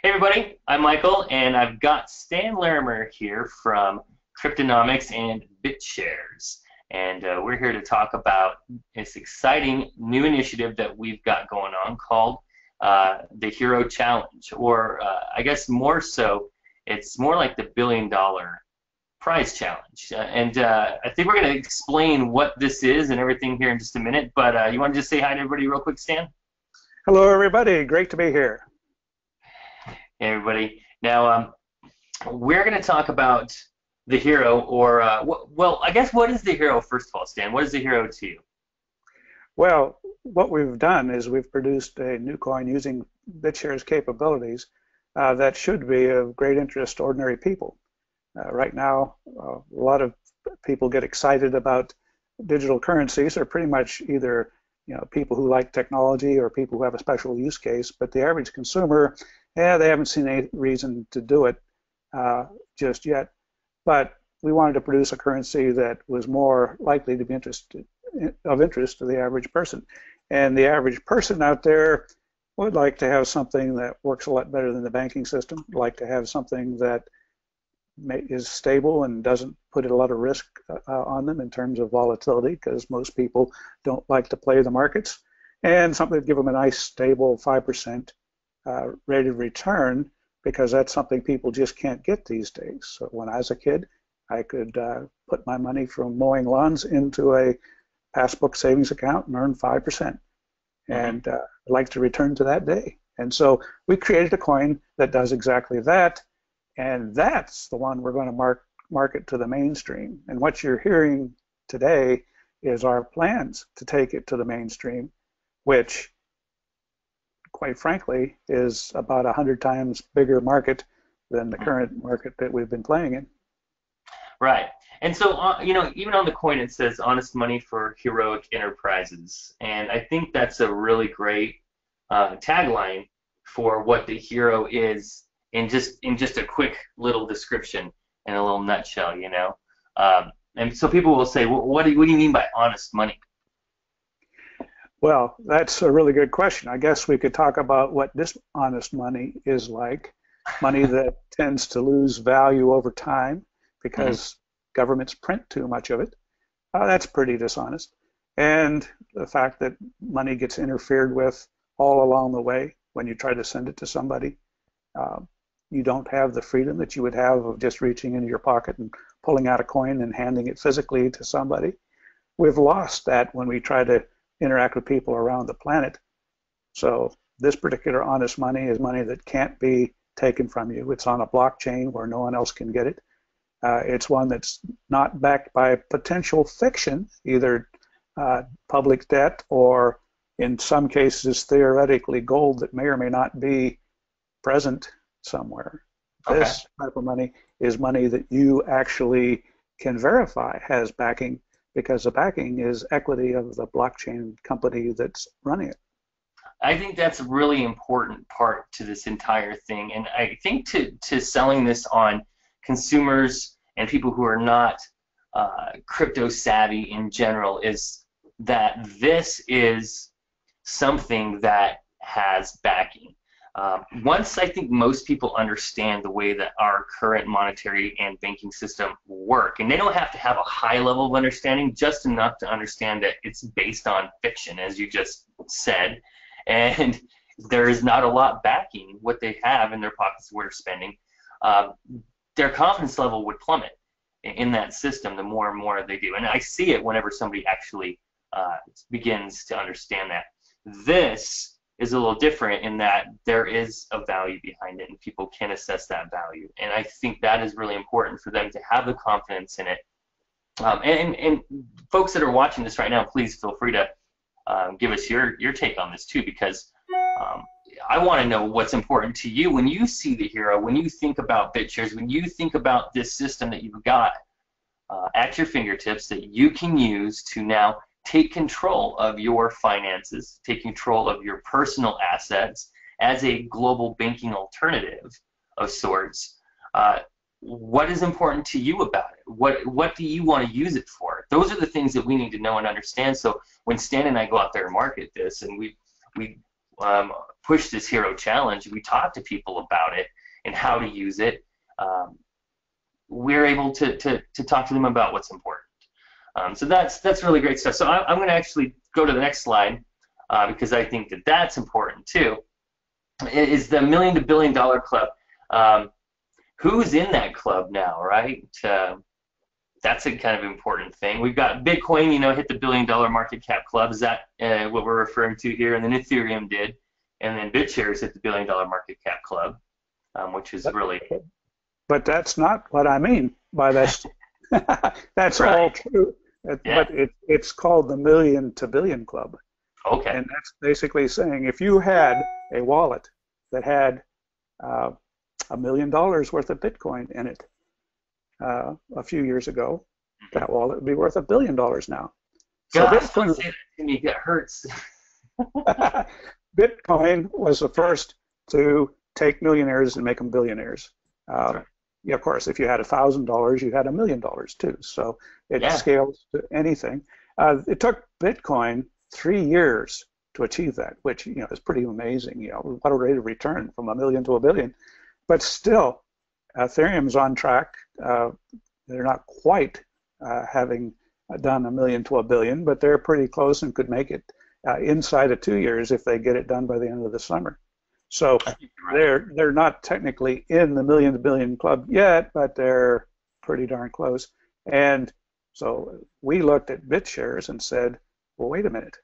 Hey everybody, I'm Michael, and I've got Stan Larimer here from Cryptonomics and Bitshares. And we're here to talk about this exciting new initiative that we've got going on called the Hero Challenge, or I guess more so, it's more like the $1 billion prize challenge. I think we're going to explain what this is and everything here in just a minute, but you want to just say hi to everybody real quick, Stan? Hello, everybody. Great to be here. Hey everybody. Now, we're going to talk about the hero, or well, I guess what is the hero first of all, Stan? What is the hero to you? Well, what we've done is we've produced a new coin using BitShares capabilities that should be of great interest to ordinary people. Right now, a lot of people get excited about digital currencies. They're pretty much either people who like technology or people who have a special use case, but the average consumer, they haven't seen any reason to do it just yet. But we wanted to produce a currency that was more likely to be of interest to the average person. And the average person out there would like to have something that works a lot better than the banking system, like to have something that is stable and doesn't put a lot of risk on them in terms of volatility, because most people don't like to play the markets, and something to give them a nice stable 5% rate of return, because that's something people just can't get these days. So when I was a kid, I could put my money from mowing lawns into a passbook savings account and earn 5%. And I'd like to return to that day. And so we created a coin that does exactly that. And that's the one we're going to market to the mainstream. And what you're hearing today is our plans to take it to the mainstream, which, quite frankly, is about 100 times bigger market than the current market that we've been playing in. Right. And so, even on the coin it says honest money for heroic enterprises. And I think that's a really great tagline for what the hero is in just a quick little description in a little nutshell. And so people will say, well, what do you mean by honest money? Well, that's a really good question. I guess we could talk about what dishonest money is like, money that tends to lose value over time because governments print too much of it. That's pretty dishonest. And the fact that money gets interfered with all along the way when you try to send it to somebody. You don't have the freedom that you would have of just reaching into your pocket and pulling out a coin and handing it physically to somebody. We've lost that when we try to interact with people around the planet. So this particular honest money is money that can't be taken from you. It's on a blockchain where no one else can get it. It's one that's not backed by potential fiction, either public debt or, in some cases, theoretically gold that may or may not be present somewhere. Okay. This type of money is money that you actually can verify has backing, because the backing is equity of the blockchain company that's running it. I think that's a really important part to this entire thing. And I think to selling this on consumers and people who are not crypto savvy in general is that this is something that has backing. Once I think most people understand the way that our current monetary and banking system work, and they don't have to have a high level of understanding, just enough to understand that it's based on fiction, as you just said, and there is not a lot backing what they have in their pockets where they're spending, their confidence level would plummet in that system the more and more they do. And I see it whenever somebody actually begins to understand that. This is a little different in that there is a value behind it and people can assess that value. And I think that is really important for them to have the confidence in it. And folks that are watching this right now, please feel free to give us your take on this too, because I want to know what's important to you when you see the hero, when you think about BitShares, when you think about this system that you've got at your fingertips that you can use to now take control of your finances, take control of your personal assets as a global banking alternative of sorts. What is important to you about it? What do you want to use it for? Those are the things that we need to know and understand. So when Stan and I go out there and market this, and we push this hero challenge, we talk to people about it and how to use it. We're able to talk to them about what's important. So that's really great stuff. So I'm going to actually go to the next slide because I think that that's important too. It is the $1 million to $1 billion club. Who's in that club now, right? That's a kind of important thing. We've got Bitcoin, hit the $1 billion market cap club. Is that what we're referring to here? And then Ethereum did. And then Bitshares hit the $1 billion market cap club, which is really... But that's not what I mean by that. That's right. All true. Yeah. But it's called the $1 million to $1 billion club. Okay. And that's basically saying if you had a wallet that had $1 million worth of Bitcoin in it a few years ago, that wallet would be worth $1 billion now. Gosh, so Bitcoin, say that to me, it hurts. Bitcoin was the first to take millionaires and make them billionaires. Right. Yeah, of course, if you had $1,000, you had $1 million too. So it scales to anything. It took Bitcoin 3 years to achieve that, which is pretty amazing. What a rate of return from $1 million to $1 billion. But still, Ethereum's on track. They're not quite having done $1 million to $1 billion, but they're pretty close and could make it inside of 2 years if they get it done by the end of the summer. So they're not technically in the $1 million to $1 billion club yet, but they're pretty darn close. And so we looked at Bitshares and said, well, wait a minute.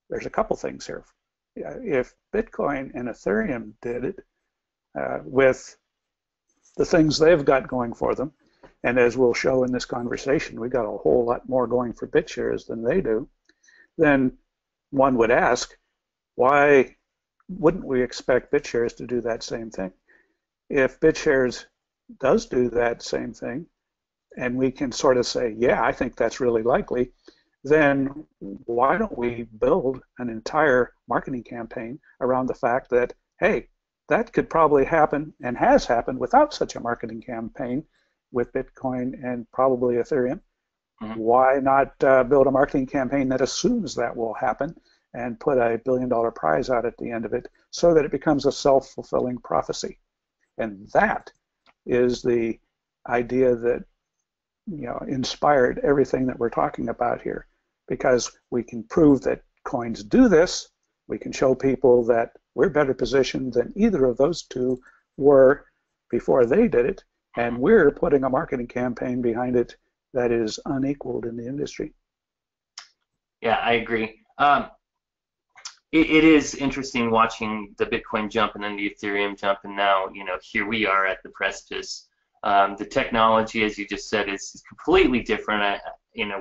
There's a couple things here. If Bitcoin and Ethereum did it with the things they've got going for them, and as we'll show in this conversation, we got a whole lot more going for Bitshares than they do, then one would ask, why wouldn't we expect Bitshares to do that same thing? If Bitshares does do that same thing, and we can sort of say, yeah, I think that's really likely, then why don't we build an entire marketing campaign around the fact that, hey, that could probably happen and has happened without such a marketing campaign with Bitcoin and probably Ethereum. Mm-hmm. Why not build a marketing campaign that assumes that will happen and put a $1 billion prize out at the end of it so that it becomes a self-fulfilling prophecy? And that is the idea that inspired everything that we're talking about here, because we can prove that coins do this. We can show people that we're better positioned than either of those two were before they did it, and we're putting a marketing campaign behind it that is unequaled in the industry. Yeah, I agree. It is interesting watching the Bitcoin jump and then the Ethereum jump, and now here we are at the precipice. The technology, as you just said, is completely different.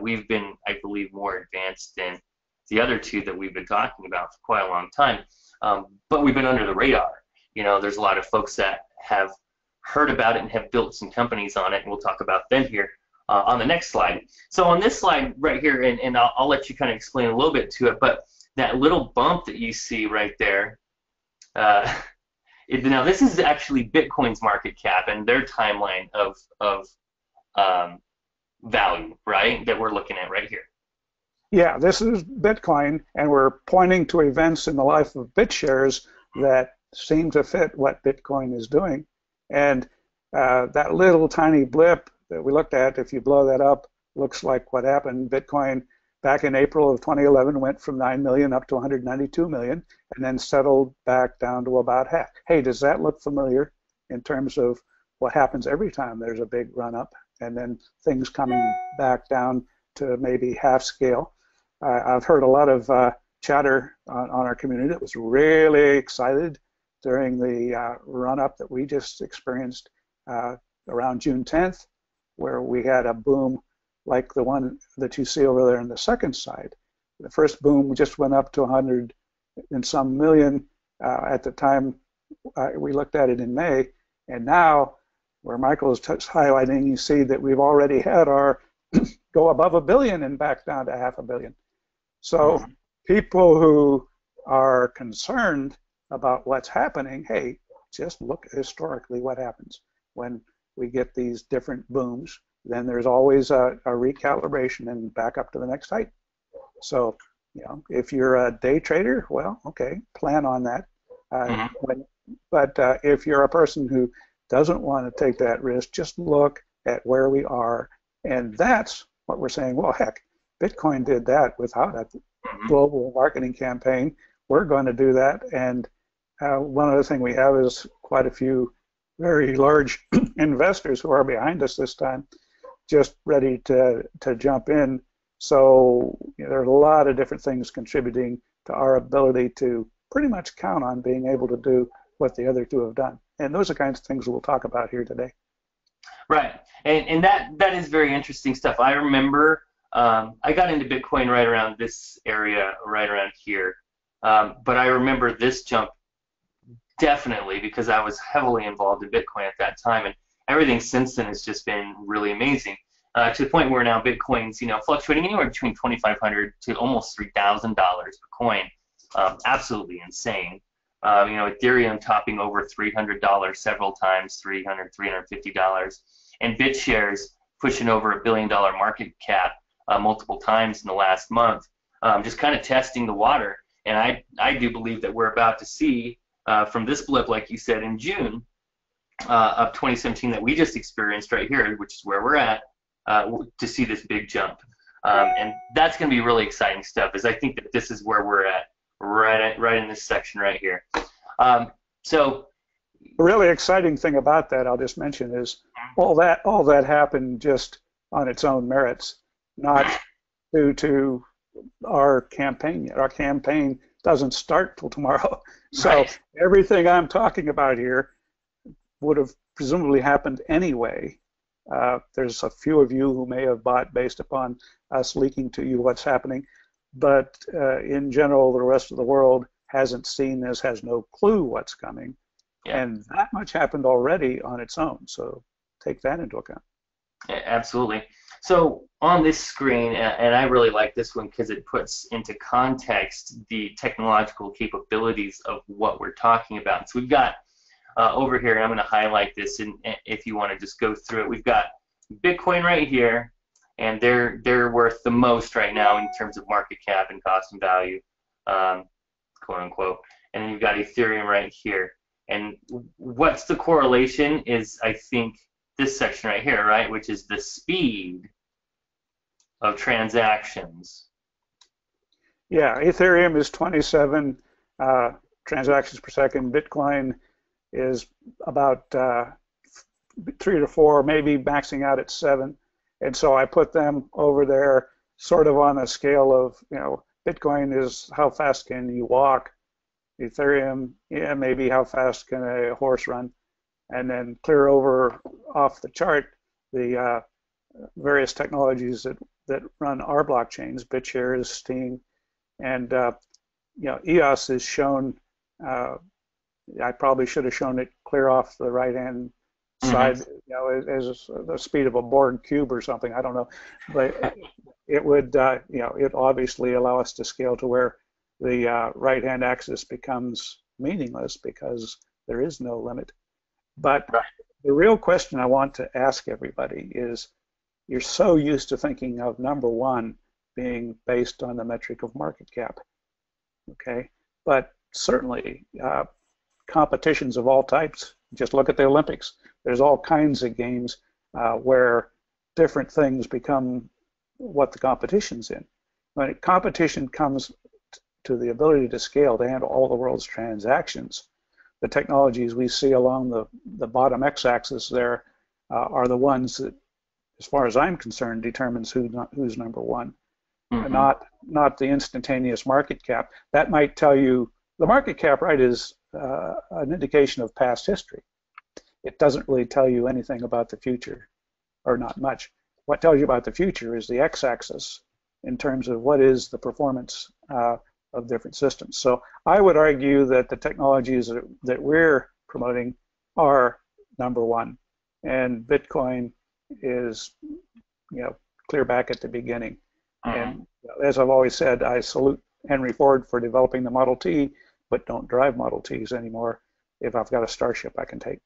We've been, I believe, more advanced than the other two that we've been talking about for quite a long time. But we've been under the radar. There's a lot of folks that have heard about it and have built some companies on it, and we'll talk about them here on the next slide. So on this slide right here, and I'll let you kind of explain a little bit to it, but that little bump that you see right there, now this is actually Bitcoin's market cap and their timeline of value, right, that we're looking at right here. Yeah, this is Bitcoin, and we're pointing to events in the life of Bitshares that seem to fit what Bitcoin is doing. And that little tiny blip that we looked at, if you blow that up, looks like what happened. Bitcoin back in April of 2011 went from 9 million up to 192 million and then settled back down to about half. Hey, does that look familiar in terms of what happens every time there's a big run up and then things coming back down to maybe half scale? I've heard a lot of chatter on our community that was really excited during the run up that we just experienced around June 10th, where we had a boom like the one that you see over there on the second side. The first boom just went up to 100 and some million at the time we looked at it in May, and now where Michael is highlighting, you see that we've already had our go above $1 billion and back down to $500 million. So people who are concerned about what's happening, hey, just look historically what happens when we get these different booms. Then there's always a recalibration and back up to the next height. So, if you're a day trader, well, okay, plan on that. Hmm. But if you're a person who doesn't want to take that risk, just look at where we are, and that's what we're saying. Well, heck, Bitcoin did that without a Hmm. global marketing campaign. We're going to do that, and one other thing we have is quite a few very large investors who are behind us this time, just ready to jump in. So there are a lot of different things contributing to our ability to pretty much count on being able to do what the other two have done. And those are kinds of things we'll talk about here today. Right, and that is very interesting stuff. I remember I got into Bitcoin right around this area, right around here. But I remember this jump definitely because I was heavily involved in Bitcoin at that time, and everything since then has just been really amazing. To the point where now Bitcoin's, fluctuating anywhere between $2,500 to almost $3,000 per coin. Absolutely insane. Ethereum topping over $300 several times, $350, and Bitshares pushing over $1 billion market cap multiple times in the last month. Just kind of testing the water, and I do believe that we're about to see from this blip, like you said, in June of 2017 that we just experienced right here, which is where we're at, to see this big jump. And that's going to be really exciting stuff, as I think that this is where we're at, right in this section right here. So the really exciting thing about that, I'll just mention, is all that happened just on its own merits, not due to our campaign. Our campaign doesn't start till tomorrow. So right. Everything I'm talking about here would have presumably happened anyway. There's a few of you who may have bought based upon us leaking to you what's happening, but in general, the rest of the world hasn't seen this, has no clue what's coming, Yeah. and that much happened already on its own. So take that into account. Absolutely. So on this screen, and I really like this one because it puts into context the technological capabilities of what we're talking about. So we've got over here, and I'm going to highlight this, and if you want to just go through it, we've got Bitcoin right here, and they're worth the most right now in terms of market cap and cost and value, quote unquote. And then you've got Ethereum right here. And what's the correlation is, I think, this section right here, right, which is the speed of transactions. Yeah, Ethereum is 27 transactions per second. Bitcoin is about 3 to 4, maybe maxing out at 7. And so I put them over there sort of on a scale of, Bitcoin is how fast can you walk? Ethereum, yeah, maybe how fast can a horse run? And then clear over off the chart the various technologies that run our blockchains, Bitshares, Steam, and EOS is shown. I probably should have shown it clear off the right-hand side, as the speed of a Borg cube or something. I don't know, but it would, it obviously allow us to scale to where the right-hand axis becomes meaningless because there is no limit. But the real question I want to ask everybody is, you're so used to thinking of number one being based on the metric of market cap, okay? But certainly competitions of all types, just look at the Olympics. There's all kinds of games where different things become what the competition's in. When competition comes to the ability to scale to handle all the world's transactions, the technologies we see along the bottom x-axis there are the ones that, as far as I'm concerned, determines who's number one, not the instantaneous market cap. That might tell you, the market cap, right, is an indication of past history. It doesn't really tell you anything about the future, or not much. What tells you about the future is the x-axis in terms of what is the performance of different systems. So I would argue that the technologies that we're promoting are number one, and Bitcoin is, clear back at the beginning. And as I've always said, I salute Henry Ford for developing the Model T, but don't drive Model Ts anymore if I've got a Starship I can take.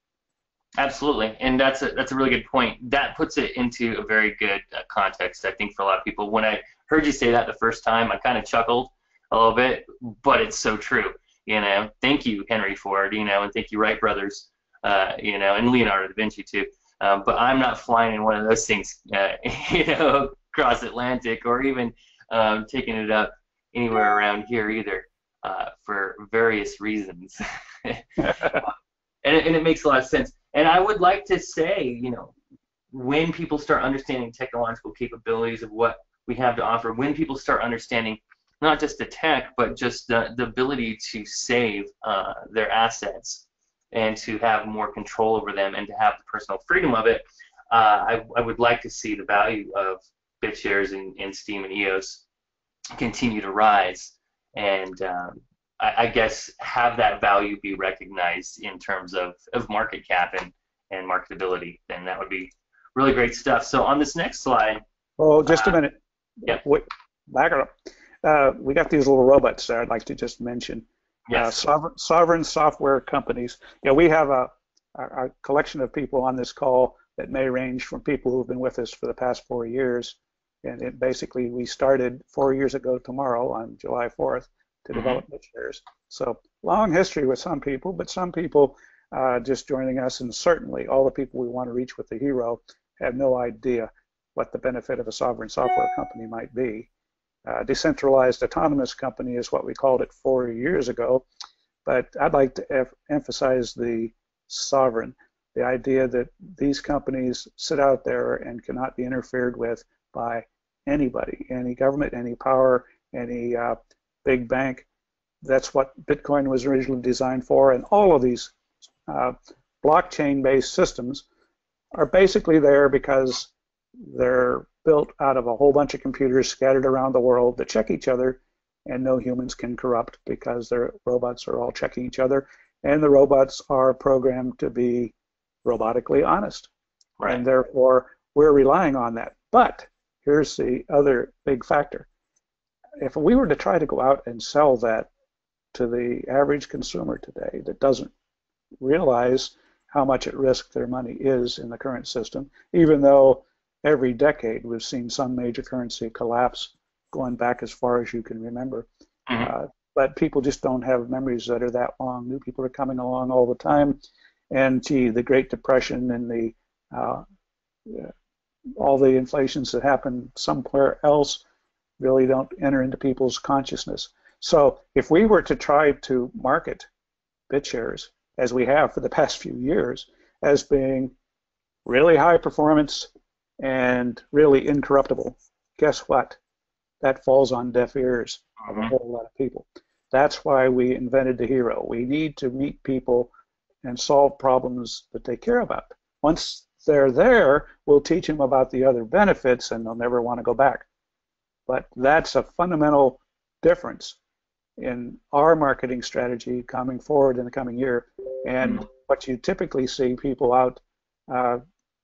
Absolutely, and that's a really good point. That puts it into a very good context, I think, for a lot of people. When I heard you say that the first time, I kind of chuckled a little bit, but it's so true. Thank you, Henry Ford, and thank you, Wright brothers, and Leonardo da Vinci too. But I'm not flying in one of those things, across Atlantic, or even taking it up anywhere around here either, for various reasons. And it makes a lot of sense. And I would like to say, when people start understanding technological capabilities of what we have to offer, when people start understanding not just the tech, but just the ability to save their assets and to have more control over them and to have the personal freedom of it, I would like to see the value of Bitshares and Steem and EOS continue to rise, and I guess have that value be recognized in terms of market cap and marketability. Then that would be really great stuff. So on this next slide. Oh, just a minute. Yeah. Wait, back it up. We got these little robots there I'd like to just mention. Yes. Sovereign software companies. We have a collection of people on this call that may range from people who've been with us for the past 4 years. And basically, we started 4 years ago tomorrow on July 4th to develop Bitshares. So long history with some people, but some people just joining us, and certainly all the people we want to reach with the Hero have no idea what the benefit of a sovereign software company might be. Decentralized autonomous company is what we called it 4 years ago, but I'd like to emphasize the sovereign, the idea that these companies sit out there and cannot be interfered with by anybody, any government, any power, any big bank. That's what Bitcoin was originally designed for, and all of these blockchain-based systems are basically there because they're built out of a whole bunch of computers scattered around the world that check each other, and no humans can corrupt because their robots are all checking each other, and the robots are programmed to be robotically honest. Right. And therefore, we're relying on that. But here's the other big factor. If we were to try to go out and sell that to the average consumer today that doesn't realize how much at risk their money is in the current system, even though every decade we've seen some major currency collapse going back as far as you can remember. But people just don't have memories that are that long. New people are coming along all the time. And gee, the Great Depression and the all the inflations that happen somewhere else really don't enter into people's consciousness. So if we were to try to market Bitshares, as we have for the past few years, as being really high performance and really incorruptible, guess what? That falls on deaf ears of a whole lot of people. That's why we invented the Hero. We need to meet people and solve problems that they care about. Once they're there, we'll teach them about the other benefits, and they'll never want to go back. But that's a fundamental difference in our marketing strategy coming forward in the coming year, and what you typically see people out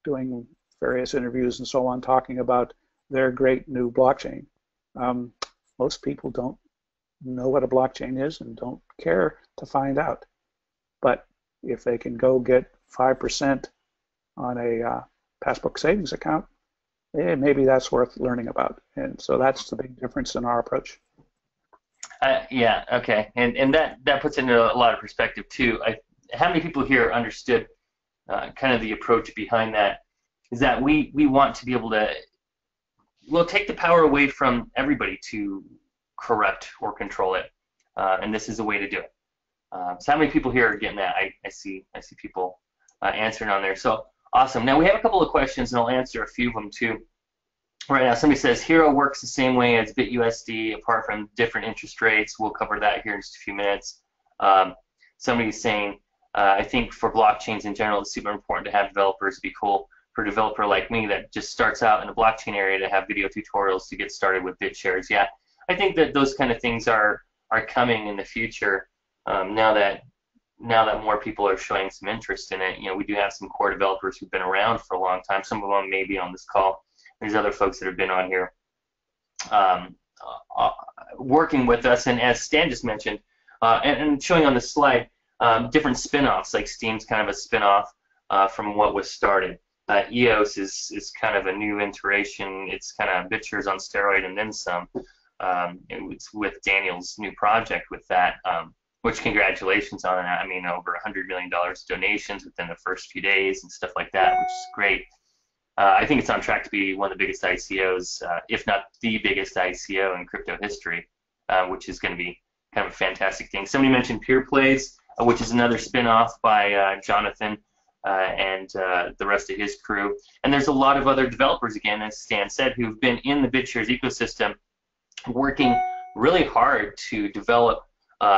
doing various interviews and so on, talking about their great new blockchain. Most people don't know what a blockchain is and don't care to find out. But if they can go get 5% on a passbook savings account, maybe that's worth learning about. And so that's the big difference in our approach. Yeah, okay. And that puts into a lot of perspective, too. How many people here understood kind of the approach behind that? Is that we want to be able to, well, take the power away from everybody to corrupt or control it. And this is a way to do it. So how many people here are getting that? I see people answering on there. So awesome. Now we have a couple of questions, and I'll answer a few of them too. Right now, somebody says Hero works the same way as BitUSD, apart from different interest rates. We'll cover that here in just a few minutes. Somebody's saying, I think for blockchains in general, it's super important to have developers. It'd be cool for a developer like me that just starts out in the blockchain area to have video tutorials to get started with Bitshares. Yeah, I think that those kind of things are coming in the future. Now that more people are showing some interest in it, we do have some core developers who've been around for a long time. Some of them may be on this call. There's other folks that have been on here working with us, and as Stan just mentioned, and showing on the slide, different spin-offs, like Steem's kind of a spin-off from what was started. EOS is kind of a new iteration. It's kind of Bitshares on steroid and then some. It was with Daniel's new project with that, which congratulations on that. I mean, over $100 million donations within the first few days and stuff like that, which is great. I think it's on track to be one of the biggest ICOs, if not the biggest ICO in crypto history, which is going to be kind of a fantastic thing. Somebody mentioned Peer Plays, which is another spin-off by Jonathan and the rest of his crew. And there's a lot of other developers, again, as Stan said, who've been in the Bitshares ecosystem working really hard to develop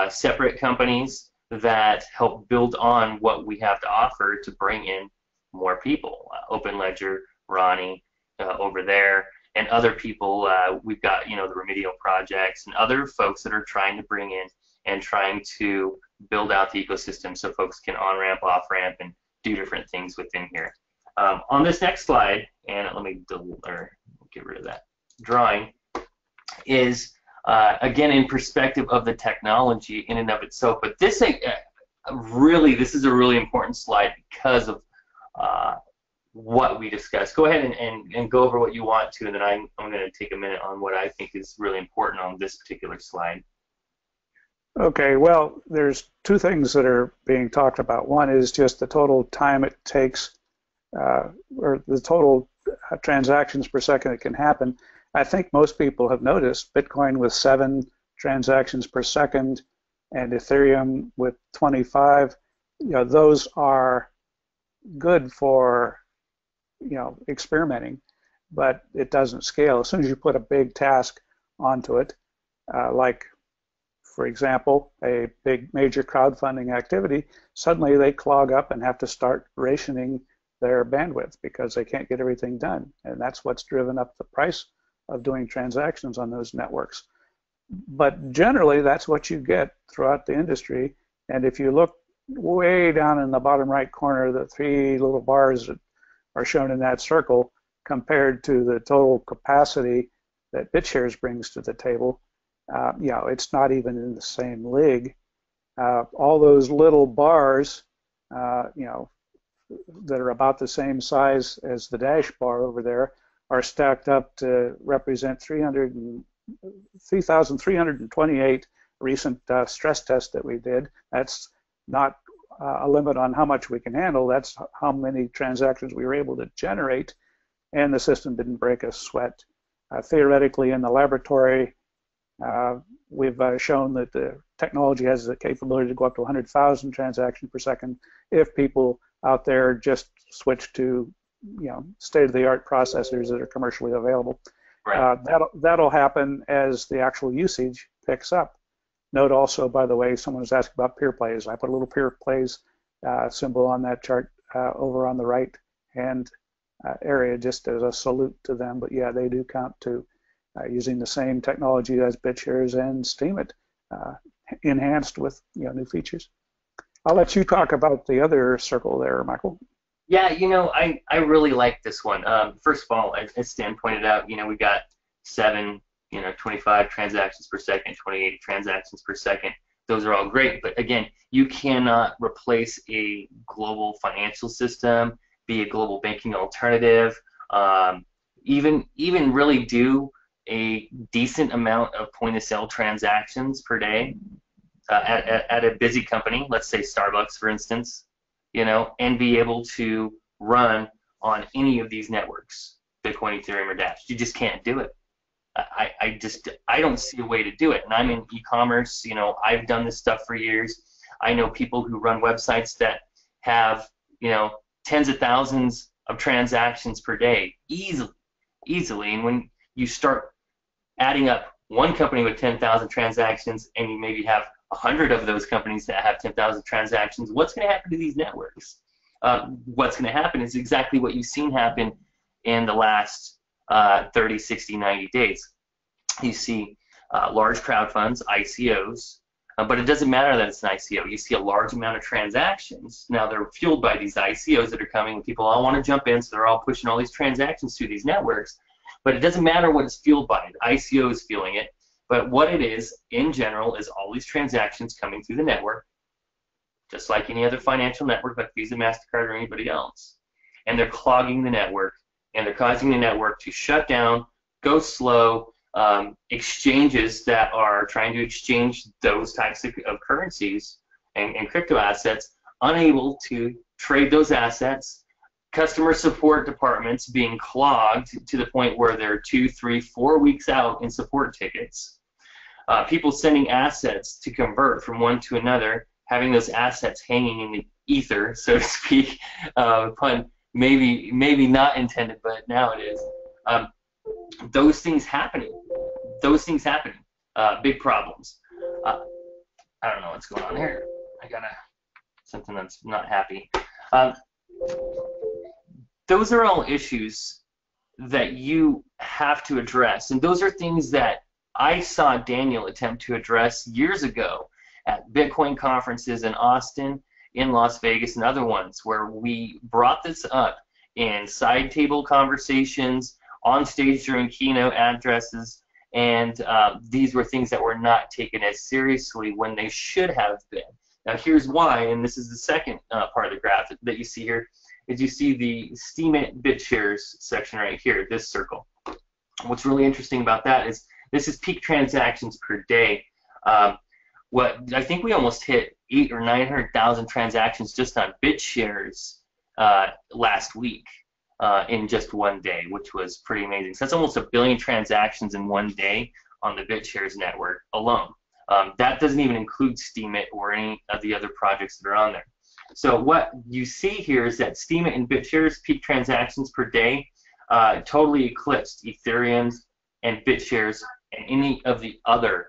separate companies that help build on what we have to offer to bring in more people. Open Ledger, Ronnie over there, and other people. We've got, you know, the Remedial projects and other folks that are trying to bring in and trying to build out the ecosystem so folks can on-ramp, off-ramp, and do different things within here. On this next slide, and let me get rid of that drawing, is again in perspective of the technology in and of itself. But this this is a really important slide because of what we discussed. Go ahead and go over what you want to, and then I'm going to take a minute on what I think is really important on this particular slide. Okay, well, there's two things that are being talked about. One is just the total time it takes, or the total transactions per second that can happen. I think most people have noticed Bitcoin with 7 transactions per second and Ethereum with 25. You know, those are good for, you know, experimenting, but it doesn't scale. As soon as you put a big task onto it, like, for example, a big major crowdfunding activity, suddenly they clog up and have to start rationing their bandwidth because they can't get everything done. And that's what's driven up the price of doing transactions on those networks. But generally, that's what you get throughout the industry. And if you look way down in the bottom right corner, the 3 little bars that are shown in that circle compared to the total capacity that Bitshares brings to the table, you know, it's not even in the same league. All those little bars, you know, that are about the same size as the dash bar over there are stacked up to represent 3,328 recent stress tests that we did. That's not a limit on how much we can handle. That's how many transactions we were able to generate, and the system didn't break a sweat. Theoretically, in the laboratory, we've shown that the technology has the capability to go up to 100,000 transactions per second if people out there just switch to, you know, state-of-the-art processors that are commercially available. Right. That'll happen as the actual usage picks up. Note also, by the way, someone was asking about peer plays. I put a little peer plays symbol on that chart over on the right hand area just as a salute to them. But yeah, they do count too, using the same technology as Bitshares and Steemit, enhanced with, you know, new features. I'll let you talk about the other circle there, Michael. Yeah, you know, I really like this one. First of all, as Stan pointed out, you know, we got 7, you know, 25 transactions per second, 28 transactions per second. Those are all great, but again, you cannot replace a global financial system, be a global banking alternative, even really do a decent amount of point-of-sale transactions per day at a busy company, let's say Starbucks, for instance, you know, and be able to run on any of these networks, Bitcoin, Ethereum, or Dash. You just can't do it. I don't see a way to do it. And I'm in e-commerce. You know, I've done this stuff for years. I know people who run websites that have, you know, tens of thousands of transactions per day, easily. And when you start adding up one company with 10,000 transactions, and you maybe have 100 of those companies that have 10,000 transactions, what's going to happen to these networks? What's going to happen is exactly what you've seen happen in the last 30, 60, 90 days. You see large crowd funds, ICOs, but it doesn't matter that it's an ICO. You see a large amount of transactions. Now they're fueled by these ICOs that are coming, and people all want to jump in, so they're all pushing all these transactions through these networks. But it doesn't matter what it's fueled by. The ICO is fueling it. But what it is, in general, is all these transactions coming through the network, just like any other financial network, like Visa, MasterCard, or anybody else. And they're clogging the network, and they're causing the network to shut down, go slow, exchanges that are trying to exchange those types of currencies and crypto assets unable to trade those assets, customer support departments being clogged to the point where they're 2, 3, 4 weeks out in support tickets, people sending assets to convert from one to another, having those assets hanging in the ether, so to speak, pun maybe not intended, but now it is. Those things happening. Big problems. I don't know what's going on here. I got something that's not happy. Those are all issues that you have to address, and those are things that I saw Daniel attempt to address years ago at Bitcoin conferences in Austin, in Las Vegas, and other ones, where we brought this up in side table conversations, on stage during keynote addresses, and these were things that were not taken as seriously when they should have been. Now here's why, and this is the second part of the graph that you see here, is you see the Steemit Bitshares section right here, this circle. What's really interesting about that is this is peak transactions per day. What I think we almost hit 800,000 or 900,000 transactions just on Bitshares last week in just one day, which was pretty amazing. So that's almost 1 billion transactions in one day on the Bitshares network alone. That doesn't even include Steemit or any of the other projects that are on there. So what you see here is that Steemit and Bitshares peak transactions per day totally eclipsed Ethereum's and Bitshares and any of the other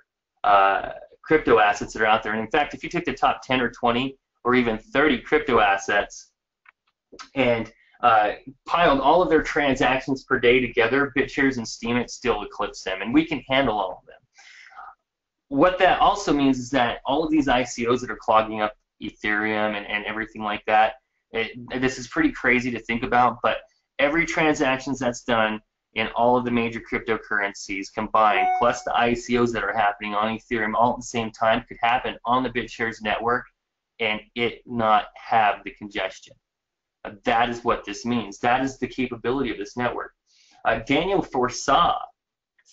crypto assets that are out there. And in fact, if you took the top 10 or 20 or even 30 crypto assets and piled all of their transactions per day together, Bitshares and Steemit still eclipse them, and we can handle all of them. What that also means is that all of these ICOs that are clogging up Ethereum and everything like that, this is pretty crazy to think about, but every transaction that's done in all of the major cryptocurrencies combined, plus the ICOs that are happening on Ethereum all at the same time, could happen on the Bitshares network and it not have the congestion. That is what this means. That is the capability of this network. Daniel foresaw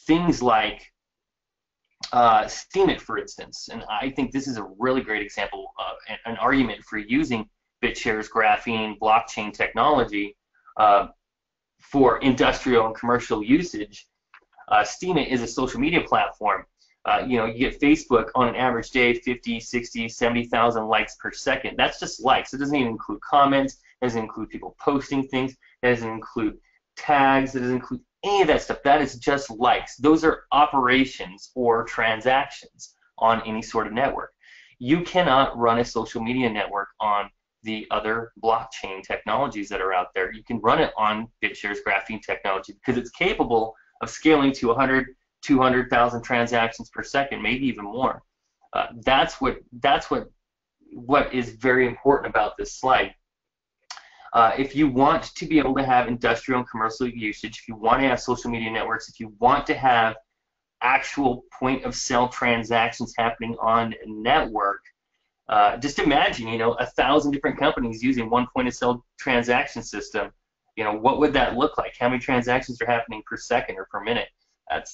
things like Steemit, for instance, and I think this is a really great example of an argument for using Bitshares graphene blockchain technology for industrial and commercial usage. Steemit is a social media platform. You get Facebook on an average day, 50, 60, 70,000 likes per second. That's just likes. It doesn't even include comments. It doesn't include people posting things. It doesn't include tags. It doesn't include any of that stuff. That is just likes. Those are operations or transactions on any sort of network. You cannot run a social media network on the other blockchain technologies that are out there. You can run it on Bitshares graphene technology because it's capable of scaling to 100, 200,000 transactions per second, maybe even more. That's what is very important about this slide. If you want to be able to have industrial and commercial usage, if you want to have social media networks, if you want to have actual point-of-sale transactions happening on a network, just imagine, 1,000 different companies using one point-of-sale transaction system. What would that look like? How many transactions are happening per second or per minute?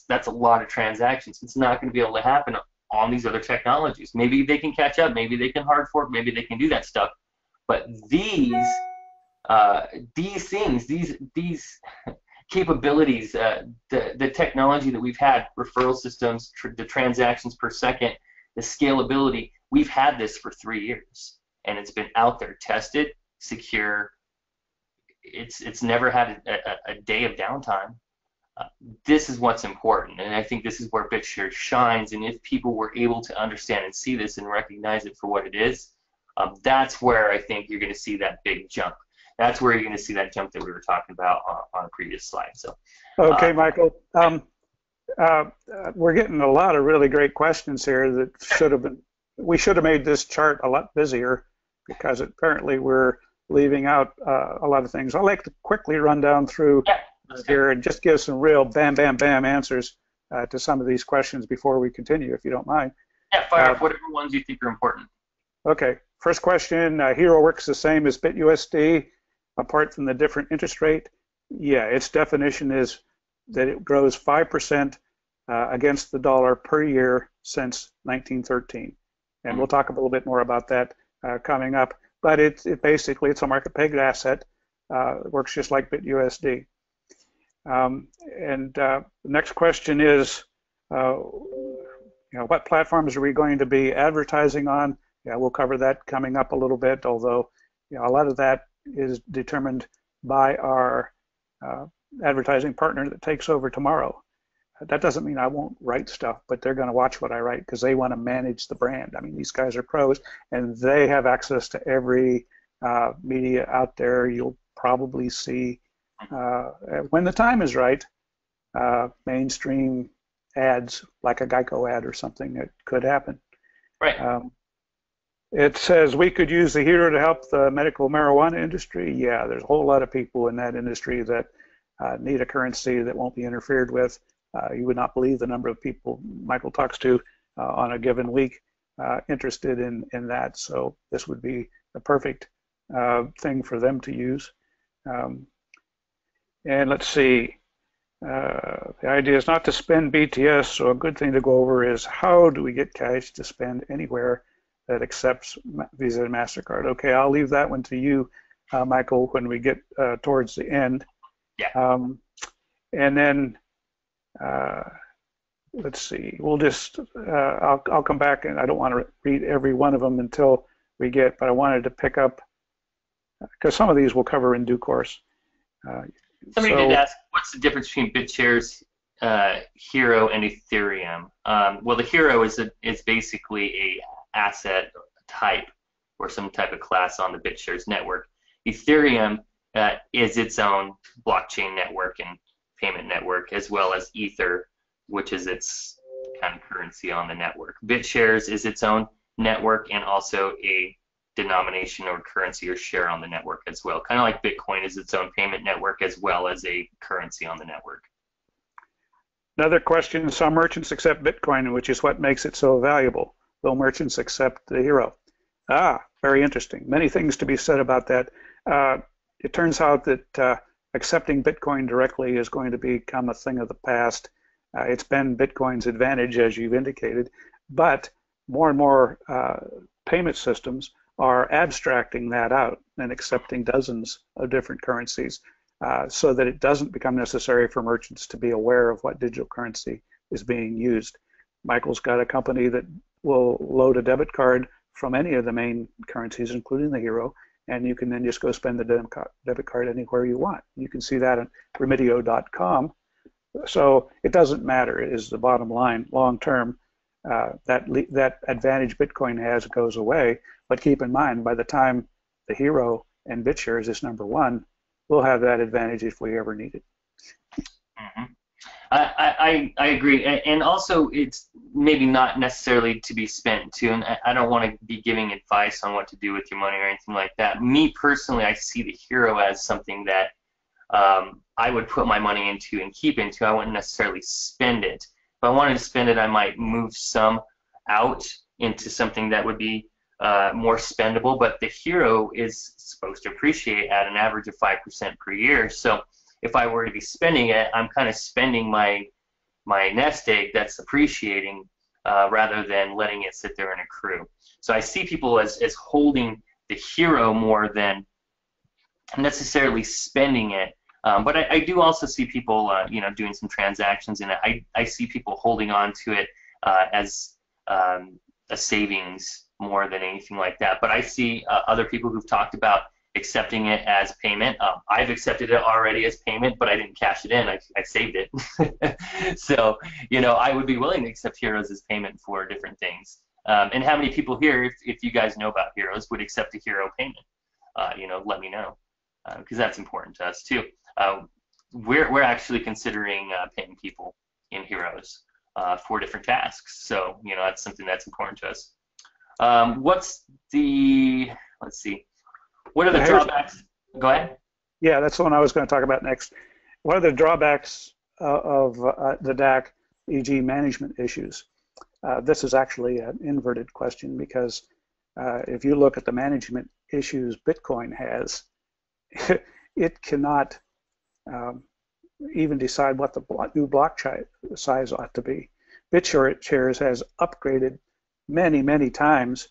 That's a lot of transactions. It's not going to be able to happen on these other technologies. Maybe they can catch up. Maybe they can hard fork. Maybe they can do that stuff. But these things, these capabilities, the technology that we've had, referral systems, the transactions per second, the scalability, we've had this for 3 years, and it's been out there, tested, secure. It's never had a day of downtime. This is what's important, and I think this is where Bitshares shines. And if people were able to understand and see this and recognize it for what it is, that's where I think you're going to see that big jump. That's where you're going to see that jump that we were talking about on a previous slide. So, okay, Michael. We're getting a lot of really great questions here that we should have made this chart a lot busier because apparently we're leaving out a lot of things. I'd like to quickly run down through here and just give some real bam, bam, bam answers to some of these questions before we continue, if you don't mind. Yeah, fire up whatever ones you think are important. Okay, first question, Hero works the same as BitUSD apart from the different interest rate? Yeah, its definition is that it grows 5% against the dollar per year since 1913. And we'll talk a little bit more about that coming up. But basically it's a market pegged asset. It works just like BitUSD. The next question is, what platforms are we going to be advertising on? Yeah, we'll cover that coming up a little bit, although a lot of that is determined by our advertising partner that takes over tomorrow. That doesn't mean I won't write stuff, but they're going to watch what I write because they want to manage the brand. I mean, these guys are pros, and they have access to every media out there. You'll probably see, when the time is right, mainstream ads like a Geico ad or something that could happen. Right. It says we could use the hero to help the medical marijuana industry. Yeah, there's a whole lot of people in that industry that need a currency that won't be interfered with. You would not believe the number of people Michael talks to on a given week interested in that. So this would be the perfect thing for them to use. And let's see. The idea is not to spend BTS, so a good thing to go over is how do we get cash to spend anywhere that accepts Visa and MasterCard. Okay, I'll leave that one to you, Michael, when we get towards the end. Yeah. And then let's see, we'll just, I'll come back, and I don't want to read every one of them until we get, but I wanted to pick up, because some of these we'll cover in due course. Somebody did ask, what's the difference between Bitshares, Hero, and Ethereum? Well, the Hero is basically a asset type or some type of class on the Bitshares network. Ethereum is its own blockchain network and payment network, as well as Ether, which is its kind of currency on the network. Bitshares is its own network and also a denomination or currency or share on the network as well. Kind of like Bitcoin is its own payment network as well as a currency on the network. Another question, some merchants accept Bitcoin, which is what makes it so valuable, though merchants accept the Hero. Very interesting. Many things to be said about that. It turns out that accepting Bitcoin directly is going to become a thing of the past. It's been Bitcoin's advantage, as you've indicated, but more and more payment systems are abstracting that out and accepting dozens of different currencies so that it doesn't become necessary for merchants to be aware of what digital currency is being used. Michael's got a company that will load a debit card from any of the main currencies, including the Hero, and you can then just go spend the debit card anywhere you want. You can see that at remitio.com. So it doesn't matter, is the bottom line. Long term, that advantage Bitcoin has goes away. But keep in mind, by the time the Hero and Bitshares is #1, we'll have that advantage if we ever need it. Mm-hmm. I agree, and also it's maybe not necessarily to be spent too, and I don't want to be giving advice on what to do with your money or anything like that. Me personally, I see the Hero as something that I would put my money into and keep into. I wouldn't necessarily spend it. If I wanted to spend it, I might move some out into something that would be more spendable, but the Hero is supposed to appreciate at an average of 5% per year. So if I were to be spending it, I'm kind of spending my nest egg that's appreciating rather than letting it sit there and accrue. So I see people as holding the Hero more than necessarily spending it. But I do also see people doing some transactions in it. I see people holding on to it as a savings more than anything like that. But I see other people who've talked about accepting it as payment. I've accepted it already as payment, but I didn't cash it in. I saved it. So, I would be willing to accept Heroes as payment for different things. And how many people here, if you guys know about Heroes, would accept a Hero payment? Let me know, because that's important to us too. We're actually considering paying people in Heroes for different tasks. So, that's something that's important to us. Let's see. What are the drawbacks? Go ahead. Yeah, that's the one I was going to talk about next. What are the drawbacks of the DAC, e.g. management issues? This is actually an inverted question because if you look at the management issues Bitcoin has, it cannot even decide what the new block size ought to be. Bitshares has upgraded many, many times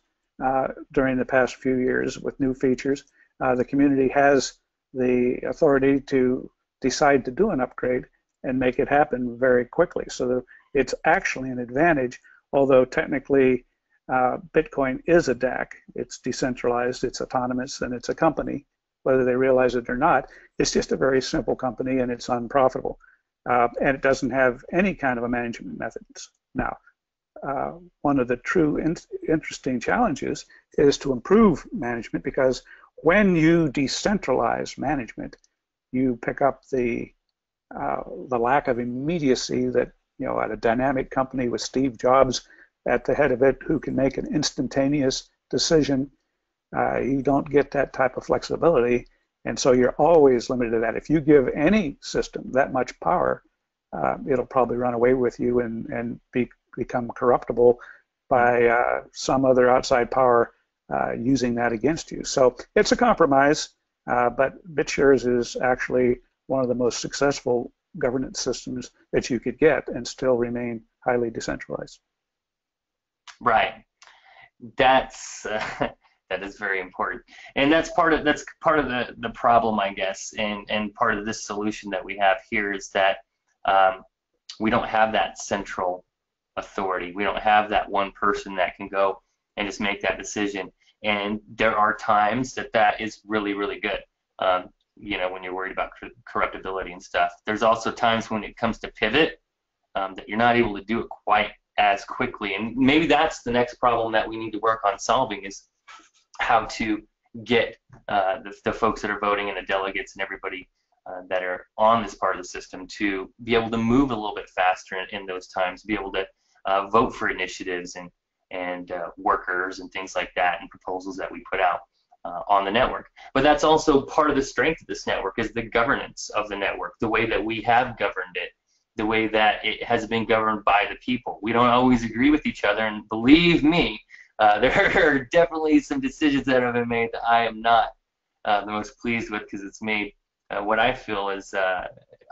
during the past few years with new features. The community has the authority to decide to do an upgrade and make it happen very quickly. So it's actually an advantage, although technically Bitcoin is a DAC. It's decentralized, it's autonomous, and it's a company. Whether they realize it or not, it's just a very simple company and it's unprofitable. And it doesn't have any kind of a management methods. Now, one of the true interesting challenges is to improve management, because when you decentralize management, you pick up the lack of immediacy that, at a dynamic company with Steve Jobs at the head of it, who can make an instantaneous decision. You don't get that type of flexibility, and so you're always limited to that. If you give any system that much power, it'll probably run away with you and become corruptible by some other outside power using that against you. So it's a compromise, but Bitshares is actually one of the most successful governance systems that you could get and still remain highly decentralized. Right. That's that is very important, and that's part of the problem, I guess, and part of this solution that we have here is that we don't have that central authority. We don't have that one person that can go and just make that decision. And there are times that is really, really good. When you're worried about corruptibility and stuff. There's also times when it comes to pivot that you're not able to do it quite as quickly. And maybe that's the next problem that we need to work on solving, is how to get the folks that are voting and the delegates and everybody that are on this part of the system to be able to move a little bit faster in those times, be able to vote for initiatives and workers and things like that, and proposals that we put out on the network. But that's also part of the strength of this network, is the governance of the network, the way that we have governed it, the way that it has been governed by the people. We don't always agree with each other, and believe me, there are definitely some decisions that have been made that I am not the most pleased with, because it's made what I feel is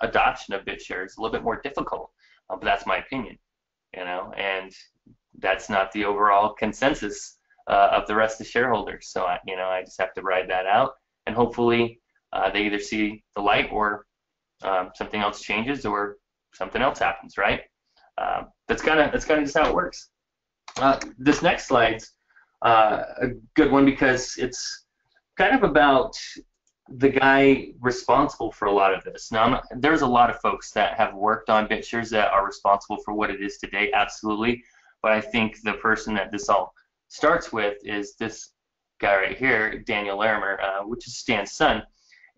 adoption of BitShares a little bit more difficult. But that's my opinion, and that's not the overall consensus of the rest of the shareholders. So I just have to ride that out, and hopefully they either see the light, or something else changes, or something else happens, right? That's kind of just how it works. This next slide's a good one, because it's kind of about the guy responsible for a lot of this. Now, there's a lot of folks that have worked on BitShares that are responsible for what it is today, absolutely. But I think the person that this all starts with is this guy right here, Daniel Larimer, which is Stan's son.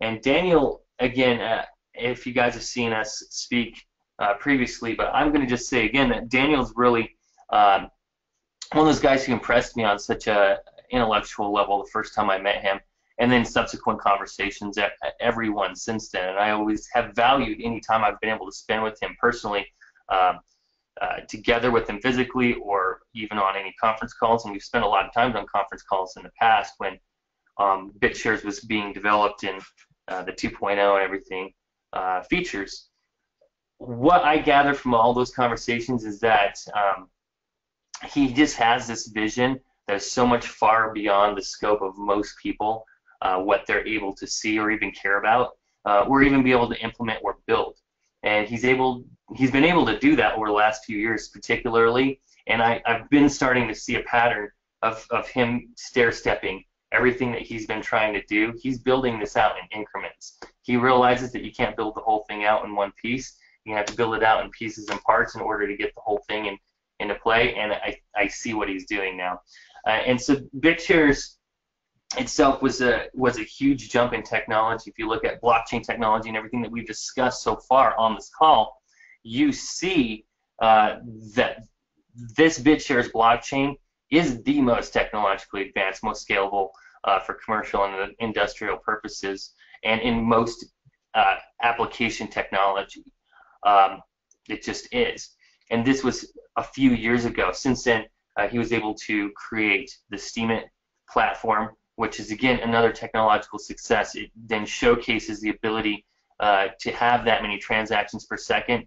And Daniel, again, if you guys have seen us speak previously, but I'm going to just say again that Daniel's really one of those guys who impressed me on such a intellectual level the first time I met him, and then subsequent conversations at everyone since then. And I always have valued any time I've been able to spend with him personally, together with him physically, or even on any conference calls. And we've spent a lot of time on conference calls in the past when BitShares was being developed in the 2.0 and everything features. What I gather from all those conversations is that he just has this vision that is so much far beyond the scope of most people, what they're able to see or even care about, or even be able to implement or build. And he's been able to do that over the last few years particularly, and I've been starting to see a pattern of him stair-stepping everything that he's been trying to do. He's building this out in increments. He realizes that you can't build the whole thing out in one piece. You have to build it out in pieces and parts in order to get the whole thing into play, and I see what he's doing now. And so BitShares itself was a huge jump in technology. If you look at blockchain technology and everything that we've discussed so far on this call, you see that this BitShares blockchain is the most technologically advanced, most scalable for commercial and industrial purposes, and in most application technology. It just is. And this was a few years ago. Since then, he was able to create the Steemit platform, which is, again, another technological success. It then showcases the ability to have that many transactions per second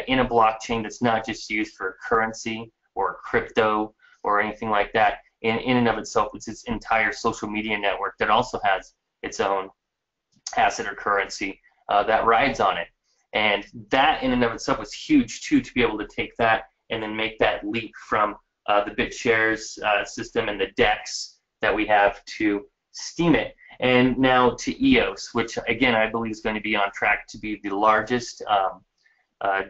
in a blockchain that's not just used for currency or crypto or anything like that. In and of itself, it's its entire social media network that also has its own asset or currency that rides on it. And that in and of itself was huge too, to be able to take that and then make that leap from the Bitshares system and the DEX that we have to Steam it, and now to EOS, which again I believe is going to be on track to be the largest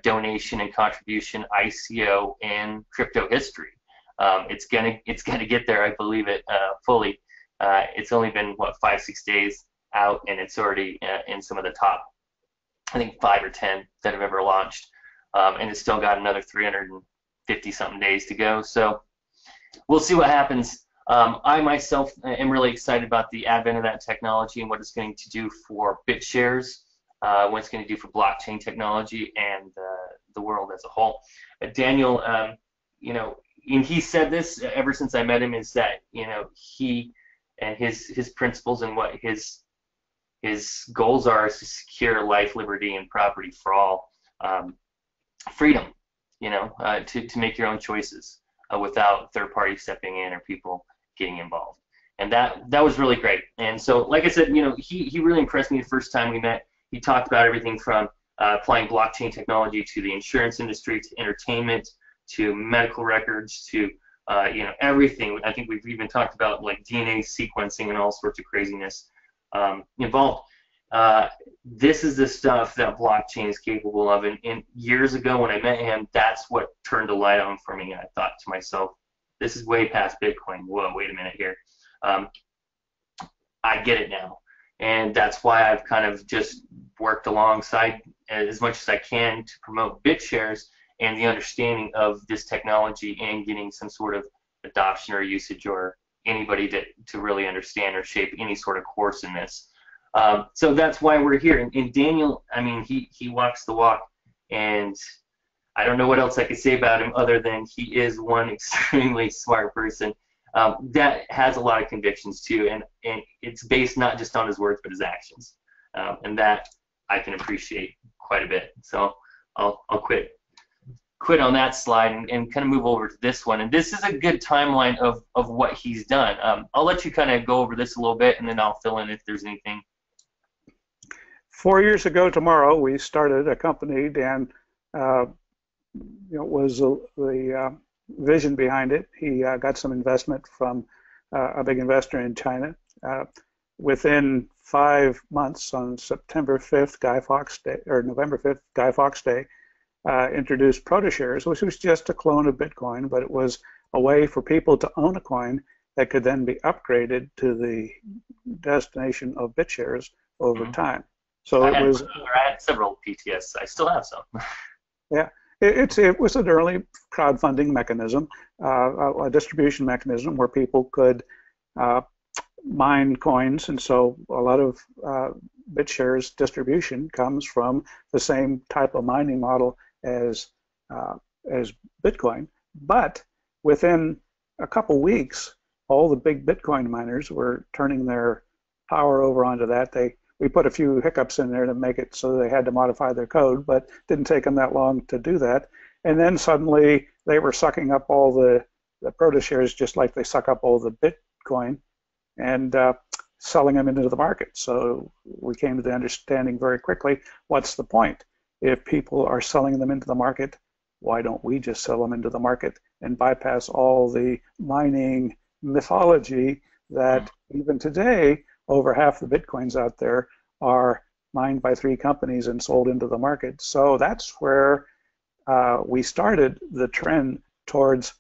donation and contribution ICO in crypto history. It's gonna get there, I believe it fully. It's only been what 5-6 days out, and it's already in some of the top, I think 5 or 10 that have ever launched, and it's still got another 350 something days to go. So we'll see what happens. I myself am really excited about the advent of that technology and what it's going to do for Bitshares, what it's going to do for blockchain technology and the world as a whole. Daniel, you know, and he said this ever since I met him, is that, you know, he and his principles and what his goals are is to secure life, liberty, and property for all, freedom, you know, to make your own choices without third parties stepping in or people getting involved. And that was really great. And so, like I said, you know, he really impressed me the first time we met. He talked about everything from applying blockchain technology to the insurance industry, to entertainment, to medical records, to you know, everything. I think we've even talked about like DNA sequencing and all sorts of craziness involved. This is the stuff that blockchain is capable of. And years ago when I met him, that's what turned the light on for me. And I thought to myself, this is way past Bitcoin. Whoa, wait a minute here. I get it now. And that's why I've kind of just worked alongside as much as I can to promote Bitshares and the understanding of this technology and getting some sort of adoption or usage or anybody to really understand or shape any sort of course in this. So that's why we're here. And Daniel, I mean, he walks the walk, and I don't know what else I could say about him other than he is one extremely smart person that has a lot of convictions too, and it's based not just on his words but his actions, and that I can appreciate quite a bit. So I'll quit on that slide and kind of move over to this one. And this is a good timeline of what he's done. I'll let you kind of go over this a little bit, and then I'll fill in if there's anything. 4 years ago tomorrow, we started a company. Dan, you know, was the vision behind it. He got some investment from a big investor in China. Within 5 months, on September 5th, Guy Fawkes Day, or November 5th, Guy Fawkes Day, introduced ProtoShares, which was just a clone of Bitcoin, but it was a way for people to own a coin that could then be upgraded to the destination of Bitshares over time. So I had several PTS. I still have some. Yeah, it was an early crowdfunding mechanism, a distribution mechanism where people could mine coins, and so a lot of Bitshares distribution comes from the same type of mining model as Bitcoin. But within a couple weeks, all the big Bitcoin miners were turning their power over onto that. We put a few hiccups in there to make it so they had to modify their code, but didn't take them that long to do that. And then suddenly they were sucking up all the ProtoShares just like they suck up all the Bitcoin and selling them into the market. So we came to the understanding very quickly, what's the point? If people are selling them into the market, why don't we just sell them into the market and bypass all the mining mythology that even today, over half the Bitcoins out there are mined by 3 companies and sold into the market. So that's where we started the trend towards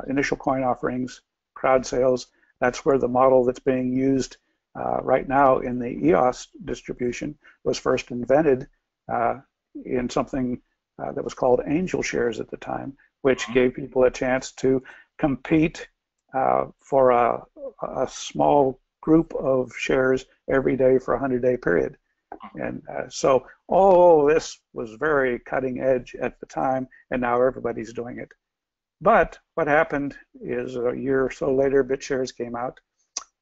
initial coin offerings, crowd sales. That's where the model that's being used right now in the EOS distribution was first invented in something that was called angel shares at the time, which gave people a chance to compete for a small group of shares every day for a 100-day period. And so all this was very cutting edge at the time, and now everybody's doing it. But what happened is a year or so later, Bitshares came out,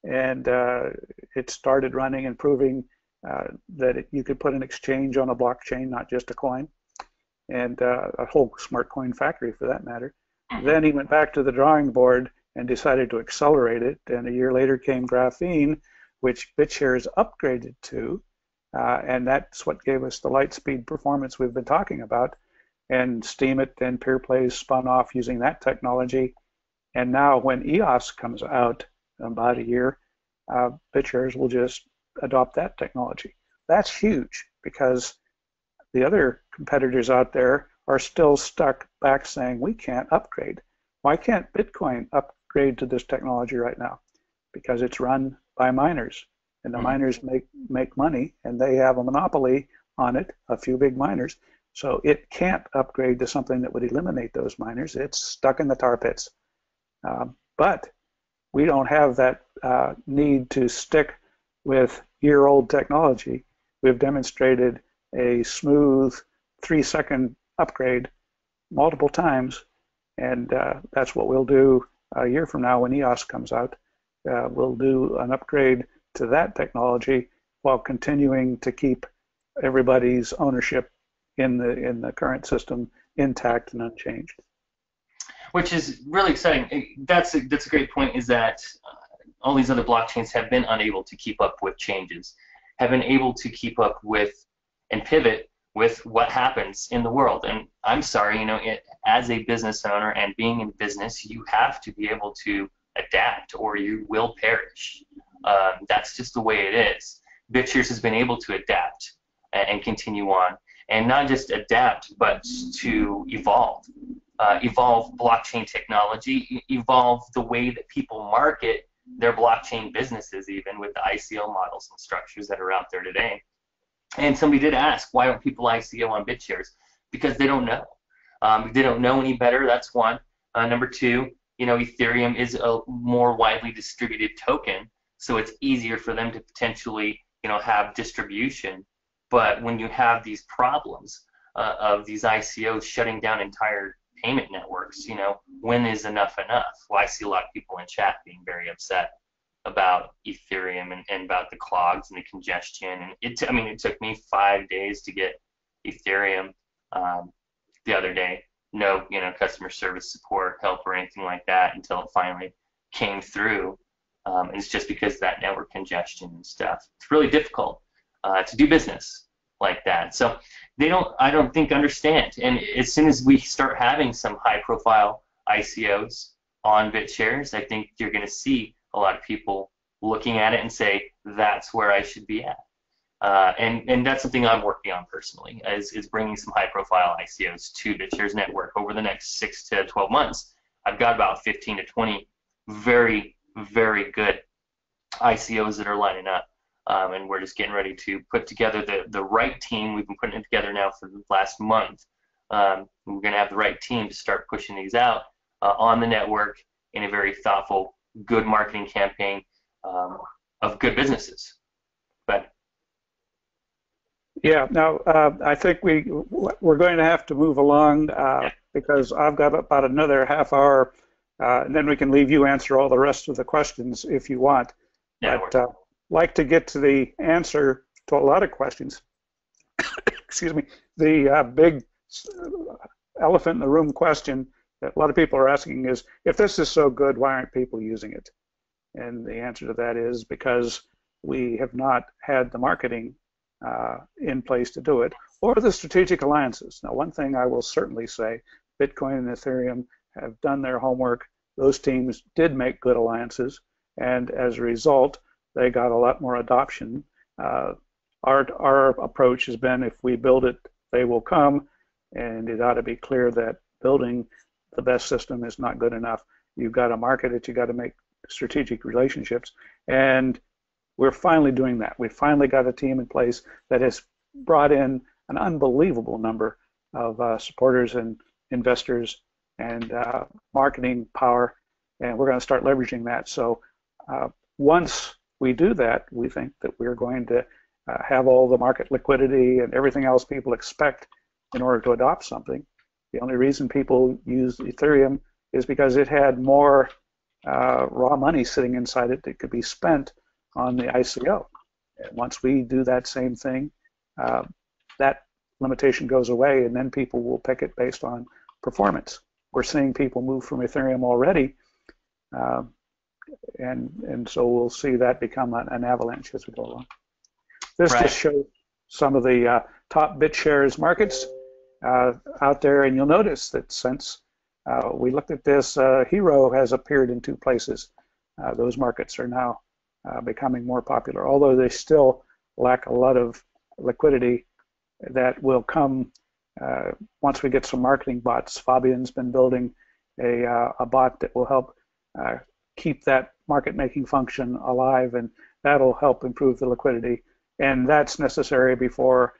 and it started running and proving that you could put an exchange on a blockchain, not just a coin, and a whole smart coin factory for that matter. Then he went back to the drawing board and decided to accelerate it, and a year later came graphene, which Bitshares upgraded to, and that's what gave us the light speed performance we've been talking about. And Steemit and PeerPlays spun off using that technology. And now when EOS comes out in about a year, Bitshares will just adopt that technology. That's huge because the other competitors out there are still stuck back saying, we can't upgrade. Why can't Bitcoin upgrade to this technology right now? Because it's run by miners, and the miners make money, and they have a monopoly on it, a few big miners. So it can't upgrade to something that would eliminate those miners. It's stuck in the tar pits. But we don't have that need to stick with year-old technology. We've demonstrated a smooth 3-second upgrade multiple times, and that's what we'll do a year from now when EOS comes out. We'll do an upgrade to that technology while continuing to keep everybody's ownership in the current system intact and unchanged. Which is really exciting. That's a great point, is that all these other blockchains have been unable to keep up with changes, have been able to keep up with and pivot with what happens in the world. And I'm sorry, as a business owner and being in business, you have to be able to adapt or you will perish. That's just the way it is. Bitshares has been able to adapt and continue on. And not just adapt, but to evolve. Evolve blockchain technology, evolve the way that people market their blockchain businesses, even with the ICO models and structures that are out there today. And somebody did ask, why don't people ICO on Bitshares? Because they don't know. They don't know any better, that's one. Number two, Ethereum is a more widely distributed token, so it's easier for them to potentially, have distribution. But when you have these problems of these ICOs shutting down entire payment networks, when is enough enough? Well, I see a lot of people in chat being very upset about Ethereum and about the clogs and the congestion. And it took me 5 days to get Ethereum the other day. No, customer service support, help, or anything like that until it finally came through. And it's just because of that network congestion and stuff. It's really difficult to do business like that. So I don't think understand. And as soon as we start having some high-profile ICOs on Bitshares, I think you're going to see a lot of people looking at it and say, that's where I should be at. And that's something I'm working on personally, is bringing some high-profile ICOs to Bitshares Network over the next 6 to 12 months. I've got about 15 to 20 very, very good ICOs that are lining up. And we're just getting ready to put together the right team. We've been putting it together now for the last month. We're going to have the right team to start pushing these out on the network in a very thoughtful, good marketing campaign of good businesses. But yeah, now I think we're going to have to move along because I've got about another half hour, and then we can leave you answer all the rest of the questions if you want. Yeah, but like to get to the answer to a lot of questions. Excuse me. The big elephant in the room question that a lot of people are asking is, if this is so good, why aren't people using it? And the answer to that is because we have not had the marketing in place to do it, or the strategic alliances. Now, one thing I will certainly say, Bitcoin and Ethereum have done their homework. Those teams did make good alliances, and as a result, they got a lot more adoption. Our approach has been, if we build it, they will come, and it ought to be clear that building the best system is not good enough. You've got to market it, you've got to make strategic relationships, and we're finally doing that. We've finally got a team in place that has brought in an unbelievable number of supporters and investors and marketing power, and we're going to start leveraging that. So once we do that, we think that we're going to have all the market liquidity and everything else people expect in order to adopt something. The only reason people use Ethereum is because it had more raw money sitting inside it that could be spent on the ICO. Once we do that same thing, that limitation goes away, and then people will pick it based on performance. We're seeing people move from Ethereum already, and so we'll see that become an avalanche as we go along. This just shows some of the top Bitshares markets out there, and you'll notice that since we looked at this, Hero has appeared in 2 places. Those markets are now becoming more popular, although they still lack a lot of liquidity that will come once we get some marketing bots. Fabian's been building a bot that will help keep that market-making function alive, and that'll help improve the liquidity. And that's necessary before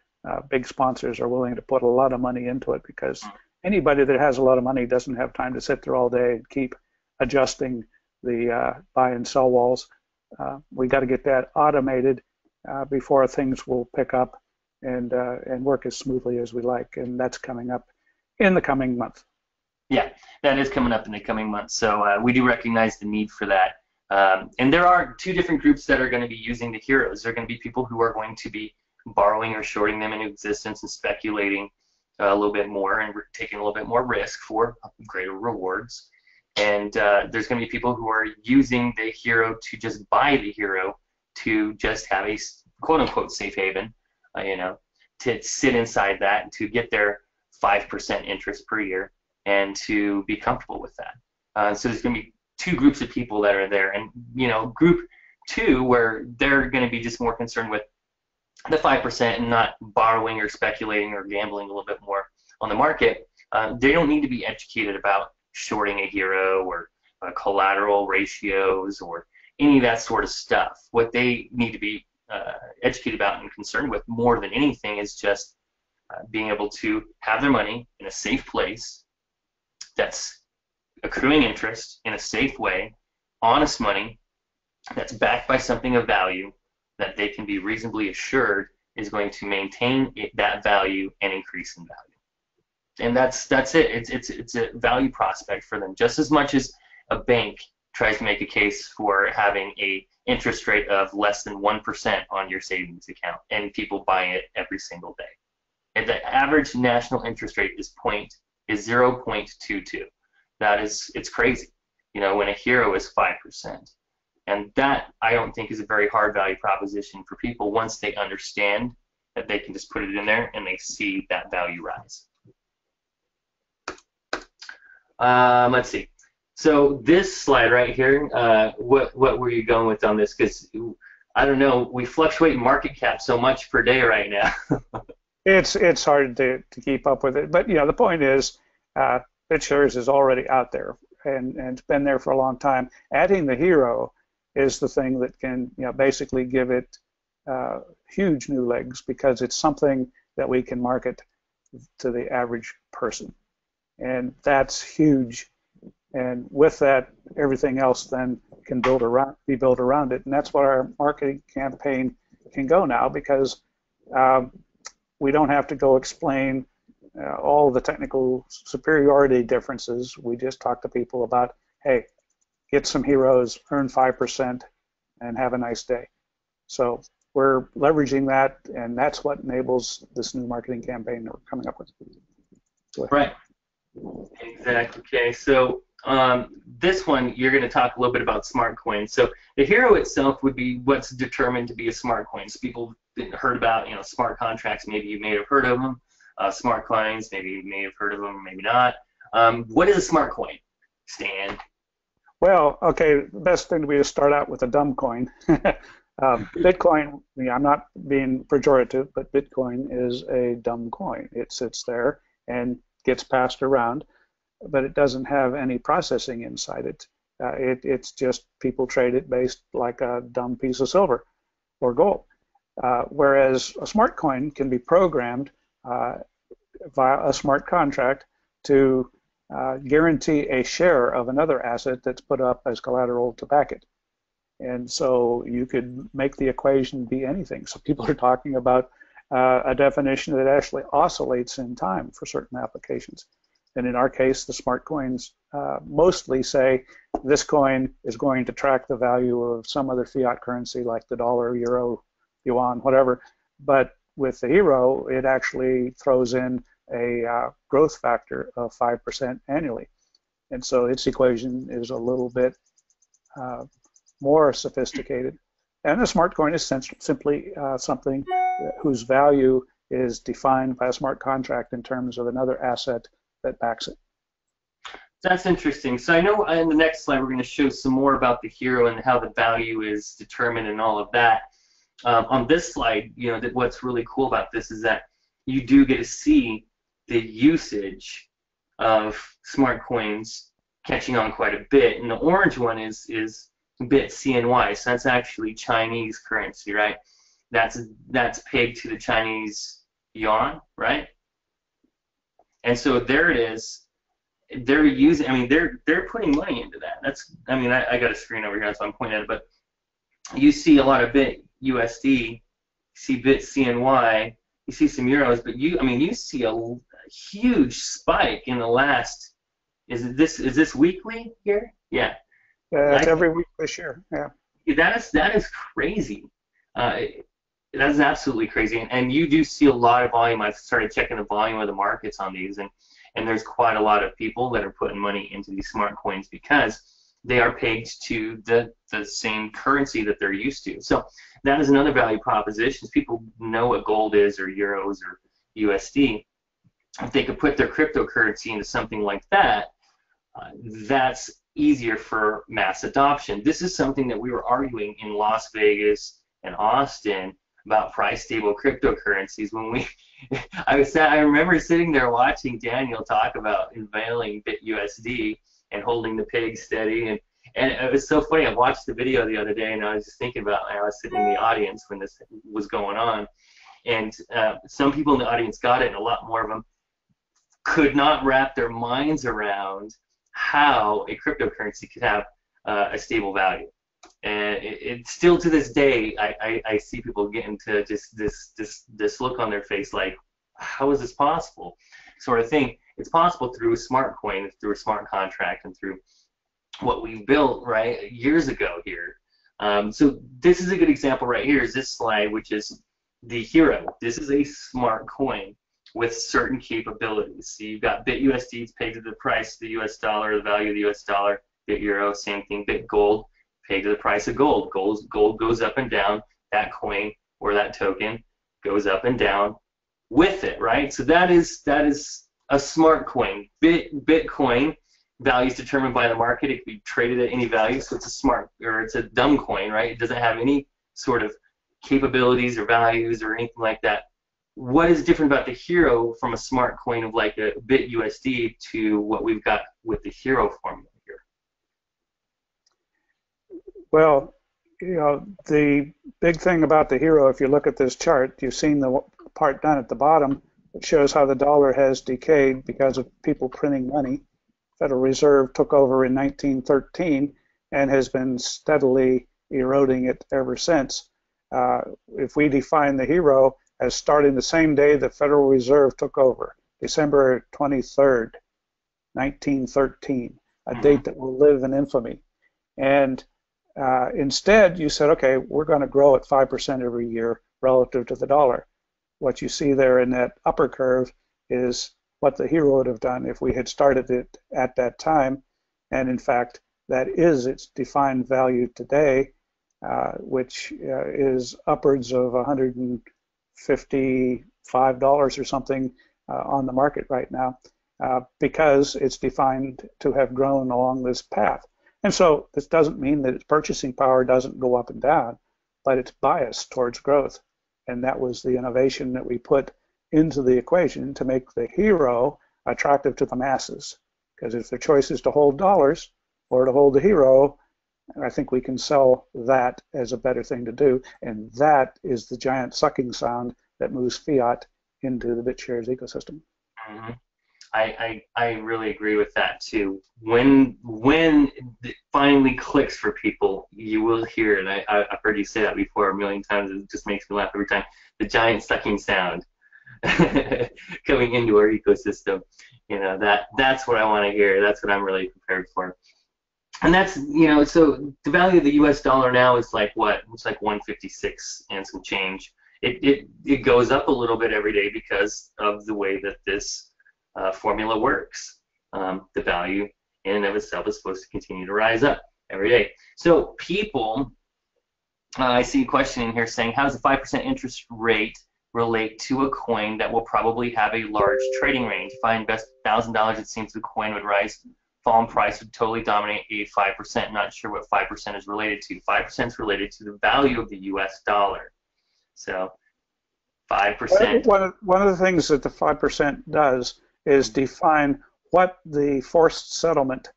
big sponsors are willing to put a lot of money into it, because anybody that has a lot of money doesn't have time to sit there all day and keep adjusting the buy and sell walls. We got to get that automated before things will pick up and work as smoothly as we like, and that's coming up in the coming month. Yeah, that is coming up in the coming months. So we do recognize the need for that. And there are 2 different groups that are going to be using the heroes. There are going to be people who are going to be borrowing or shorting them into existence and speculating a little bit more and taking a little bit more risk for greater rewards. And there's going to be people who are using the hero to just buy the hero to just have a quote-unquote safe haven, to sit inside that, to get their 5% interest per year, and to be comfortable with that. So there's going to be 2 groups of people that are there, and group 2, where they're going to be just more concerned with the 5% and not borrowing or speculating or gambling a little bit more on the market. They don't need to be educated about shorting a hero or collateral ratios or any of that sort of stuff. What they need to be educated about and concerned with more than anything is just being able to have their money in a safe place that's accruing interest in a safe way, honest money that's backed by something of value that they can be reasonably assured is going to maintain that value and increase in value. And that's it. It's a value prospect for them, just as much as a bank tries to make a case for having a interest rate of less than 1% on your savings account, and people buy it every single day. And the average national interest rate is 0.22. It's crazy, when a hero is 5%. And that, I don't think, is a very hard value proposition for people once they understand that they can just put it in there and they see that value rise. Let's see. So this slide right here, what were you going with on this? Because, I don't know, we fluctuate in market cap so much per day right now. It's hard to keep up with it. But, the point is, Bitshares is already out there, and it's been there for a long time. Adding the hero is the thing that can basically give it huge new legs, because it's something that we can market to the average person, and that's huge. And with that, everything else then can be built around it, and that's what our marketing campaign can go now, because we don't have to go explain all the technical superiority differences. We just talk to people about, hey, get some heroes, earn 5%, and have a nice day. So we're leveraging that, and that's what enables this new marketing campaign that we're coming up with. Right. Exactly. Okay. So this one, you're going to talk a little bit about smart coins. So the hero itself would be what's determined to be a smart coin. So people heard about, smart contracts. Maybe you may have heard of them. Smart coins, maybe you may have heard of them, maybe not. What is a smart coin, Stan? Well, okay, the best thing to be to start out with a dumb coin. Bitcoin, I'm not being pejorative, but Bitcoin is a dumb coin. It sits there and gets passed around, but it doesn't have any processing inside it. It's just people trade it based like a dumb piece of silver or gold. Whereas a smart coin can be programmed via a smart contract to guarantee a share of another asset that's put up as collateral to back it. And so you could make the equation be anything. So people are talking about a definition that actually oscillates in time for certain applications. And in our case, the smart coins mostly say this coin is going to track the value of some other fiat currency like the dollar, euro, yuan, whatever. But with the hero, it actually throws in a growth factor of 5% annually. And so its equation is a little bit more sophisticated. And a smart coin is simply something whose value is defined by a smart contract in terms of another asset that backs it. That's interesting. So I know in the next slide we're going to show some more about the hero and how the value is determined and all of that. On this slide, you know, what's really cool about this is that you do get to see the usage of smart coins catching on quite a bit. And the orange one is BitCNY. So that's actually Chinese currency, right? That's pegged to the Chinese yuan, right? And so there it is. They're using, I mean, they're putting money into that. That's, I mean, I got a screen over here, so I'm pointing at it, but you see a lot of BitUSD, you see BitCNY, you see some euros, but you see a huge spike in the last, is this weekly here? Yeah. It's every week this year, yeah. That is crazy. That is absolutely crazy, and you do see a lot of volume. I've started checking the volume of the markets on these, and there's quite a lot of people that are putting money into these smart coins because they are pegged to the same currency that they're used to. So that is another value proposition. People know what gold is or euros or USD. If they could put their cryptocurrency into something like that, that's easier for mass adoption. This is something that we were arguing in Las Vegas and Austin about price-stable cryptocurrencies when we I remember sitting there watching Daniel talk about unveiling BitUSD and holding the peg steady, and it was so funny. I watched the video the other day, and I was just thinking about, I was sitting in the audience when this was going on, and some people in the audience got it, and a lot more of them could not wrap their minds around how a cryptocurrency could have a stable value. And it's still to this day, I see people get into just this look on their face like, how is this possible? Sort of thing. It's possible through a smart coin, through a smart contract, and through what we built right years ago here. So this is a good example right here. Is this slide, which is the hero. This is a smart coin with certain capabilities. So you've got BitUSD, it's pegged to the price of the US dollar, the value of the US dollar. BitEuro, same thing. BitGold, pegged to the price of gold. Gold goes up and down. That coin or that token goes up and down with it, right? So that is a smart coin. Bitcoin, value is determined by the market. It can be traded at any value, so it's a smart, or it's a dumb coin, right? It doesn't have any sort of capabilities or values or anything like that. What is different about the hero from a smart coin of like a BitUSD to what we've got with the hero formula here? Well, you know, the big thing about the hero, if you look at this chart, you've seen the part down at the bottom. It shows how the dollar has decayed because of people printing money. Federal Reserve took over in 1913 and has been steadily eroding it ever since. If we define the hero as starting the same day the Federal Reserve took over, December 23rd, 1913, a date that will live in infamy. And instead, you said, okay, we're going to grow at 5% every year relative to the dollar. What you see there in that upper curve is what the hero would have done if we had started it at that time. And in fact, that is its defined value today, which is upwards of $155 or something on the market right now, because it's defined to have grown along this path. And so this doesn't mean that its purchasing power doesn't go up and down, but it's biased towards growth. And that was the innovation that we put into the equation to make the hero attractive to the masses. Because if their choice is to hold dollars or to hold the hero, I think we can sell that as a better thing to do. And that is the giant sucking sound that moves fiat into the Bitshares ecosystem. Mm-hmm. I really agree with that too. When it finally clicks for people, you will hear it. I've heard you say that before a million times. It just makes me laugh every time. The giant sucking sound coming into our ecosystem. You know, that's what I want to hear. That's what I'm really prepared for. And that's, so the value of the U.S. dollar now is like what? It's like 156 and some change. It goes up a little bit every day because of the way that this formula works. The value in and of itself is supposed to continue to rise up every day. So people, I see a question in here saying, how does a 5% interest rate relate to a coin that will probably have a large trading range? If I invest $1,000, it seems the coin would fall in price would totally dominate a 5%. Not sure what 5% is related to. 5% is related to the value of the U.S. dollar. So 5%. One of the things that the 5% does is define what the forced settlement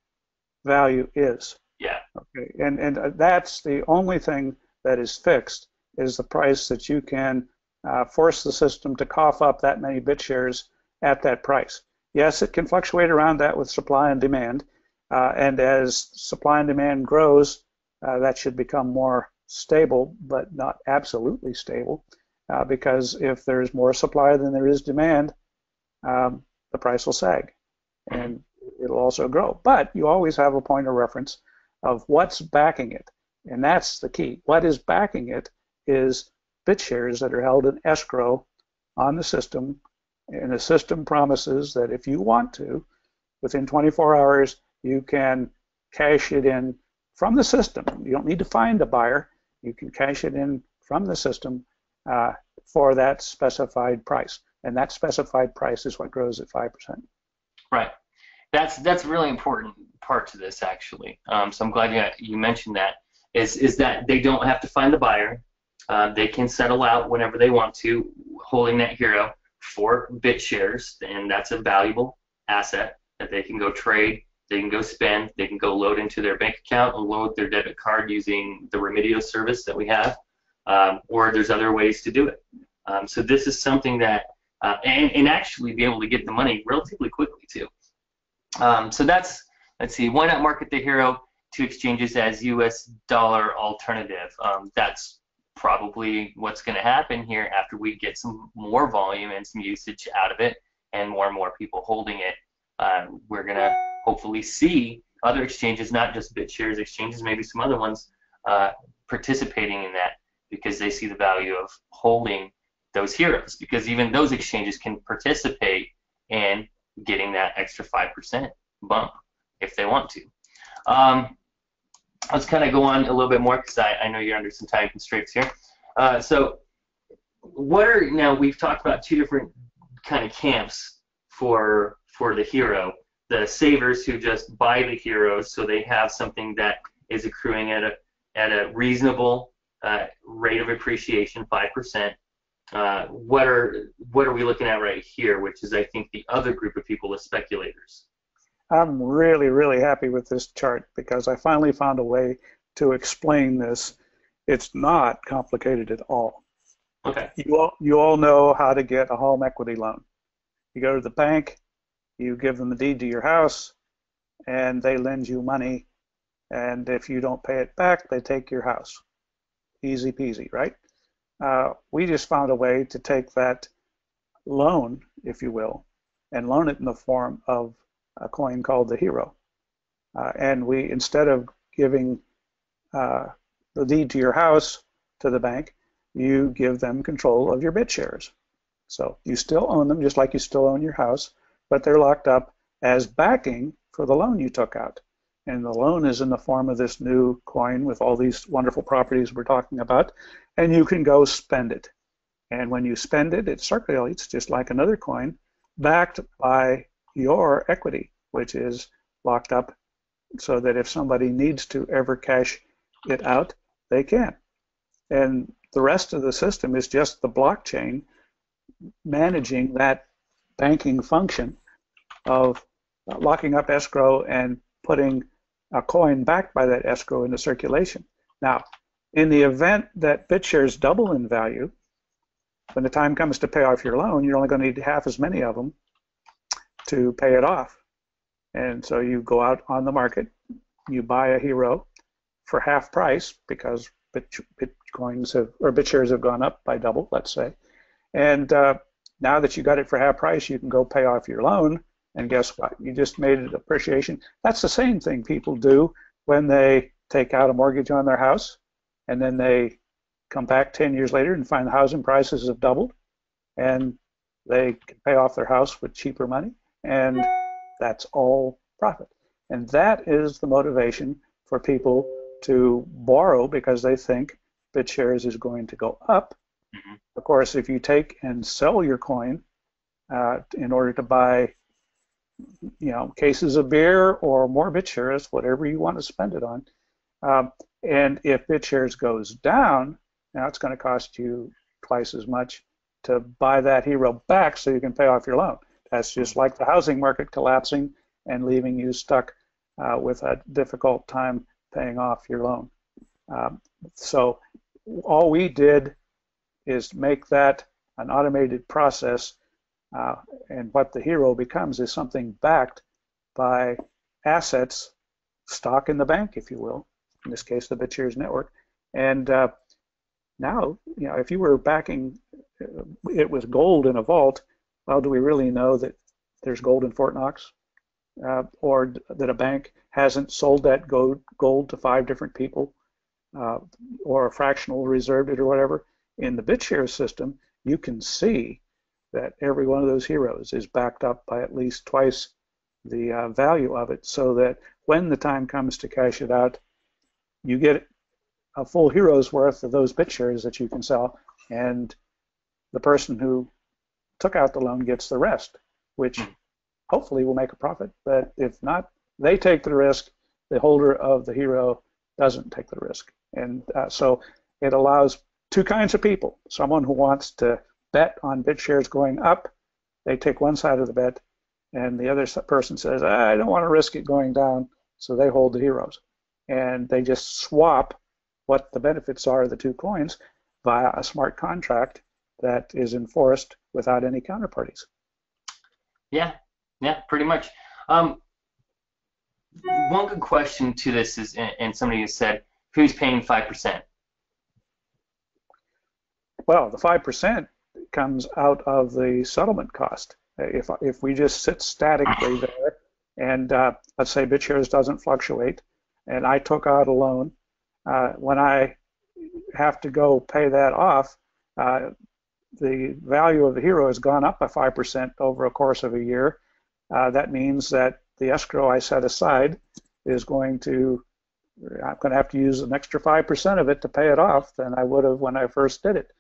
value is. Yeah. Okay. And that's the only thing that is fixed, is the price that you can force the system to cough up that many bit shares at that price. Yes, it can fluctuate around that with supply and demand, and as supply and demand grows, that should become more stable, but not absolutely stable, because if there's more supply than there is demand, the price will sag, and it'll also grow. But you always have a point of reference of what's backing it, and that's the key. What is backing it is bit shares that are held in escrow on the system, and the system promises that if you want to, within 24 hours, you can cash it in from the system. You don't need to find a buyer. You can cash it in from the system for that specified price. And that specified price is what grows at 5%. Right. That's a really important part to this, actually. So I'm glad you mentioned that, is that they don't have to find the buyer. They can settle out whenever they want to, holding that hero for bit shares, and that's a valuable asset that they can go trade, they can go spend, they can go load into their bank account and load their debit card using the Remitio service that we have, or there's other ways to do it. So this is something that, and actually be able to get the money relatively quickly too. So that's, let's see, why not market the hero to exchanges as US dollar alternative? That's probably what's going to happen here after we get some more volume and some usage out of it and more people holding it. We're going to hopefully see other exchanges, not just Bitshares exchanges, maybe some other ones participating in that because they see the value of holding those heroes, because even those exchanges can participate in getting that extra 5% bump if they want to. Let's kind of go on a little bit more because I know you're under some time constraints here. So now we've talked about two different kind of camps for the hero. The savers who just buy the heroes so they have something that is accruing at a reasonable rate of appreciation, 5%. What are we looking at right here, which is I think the other group of people, the speculators? I'm really happy with this chart because I finally found a way to explain this. It's not complicated at all. Okay. You all know how to get a home equity loan. You go to the bank, you give them the deed to your house, and they lend you money, and if you don't pay it back, they take your house. Easy peasy, right? We just found a way to take that loan, if you will, and loan it in the form of a coin called the hero. And we, instead of giving the deed to your house to the bank, you give them control of your bit shares. So you still own them just like you still own your house, but they're locked up as backing for the loan you took out. And the loan is in the form of this new coin with all these wonderful properties we're talking about, and you can go spend it. And when you spend it, it circulates just like another coin, backed by your equity, which is locked up so that if somebody needs to ever cash it out, they can. And the rest of the system is just the blockchain managing that banking function of locking up escrow and putting a coin backed by that escrow into circulation. Now, in the event that Bitshares double in value, when the time comes to pay off your loan, you're only going to need half as many of them to pay it off. And so you go out on the market, you buy a hero for half price because Bitshares have gone up by double, let's say. And now that you got it for half price, you can go pay off your loan. And guess what? You just made it appreciation. That's the same thing people do when they take out a mortgage on their house, and then they come back 10 years later and find the housing prices have doubled, and they can pay off their house with cheaper money, and that's all profit. And that is the motivation for people to borrow, because they think Bitshares is going to go up. Mm-hmm. Of course, if you take and sell your coin in order to buy, cases of beer or more Bitshares, whatever you want to spend it on, and if Bitshares goes down, now it's going to cost you twice as much to buy that hero back so you can pay off your loan. That's just like the housing market collapsing and leaving you stuck with a difficult time paying off your loan. So all we did is make that an automated process, and what the hero becomes is something backed by assets, stock in the bank, if you will, in this case the Bitshares network. And now, if you were backing it with gold in a vault, well, do we really know that there's gold in Fort Knox? Or that a bank hasn't sold that gold to 5 different people, or a fractional reserved it or whatever? In the Bitshares system, you can see that every one of those heroes is backed up by at least twice the value of it, so that when the time comes to cash it out, you get a full hero's worth of those Bitshares that you can sell, and the person who took out the loan gets the rest, which hopefully will make a profit. But if not, they take the risk. The holder of the hero doesn't take the risk. And so it allows 2 kinds of people. Someone who wants to bet on Bitshares going up, they take one side of the bet, and the other person says, I don't want to risk it going down, so they hold the heroes. And they just swap what the benefits are of the 2 coins via a smart contract that is enforced without any counterparties. Yeah, pretty much. One good question to this is, and somebody has said, who's paying 5%? Well, the 5% comes out of the settlement cost. If we just sit statically there, and let's say Bitshares doesn't fluctuate, and I took out a loan, when I have to go pay that off, the value of the hero has gone up by 5% over a course of a year. That means that the escrow I set aside is I'm going to have to use an extra 5% of it to pay it off than I would have when I first did it.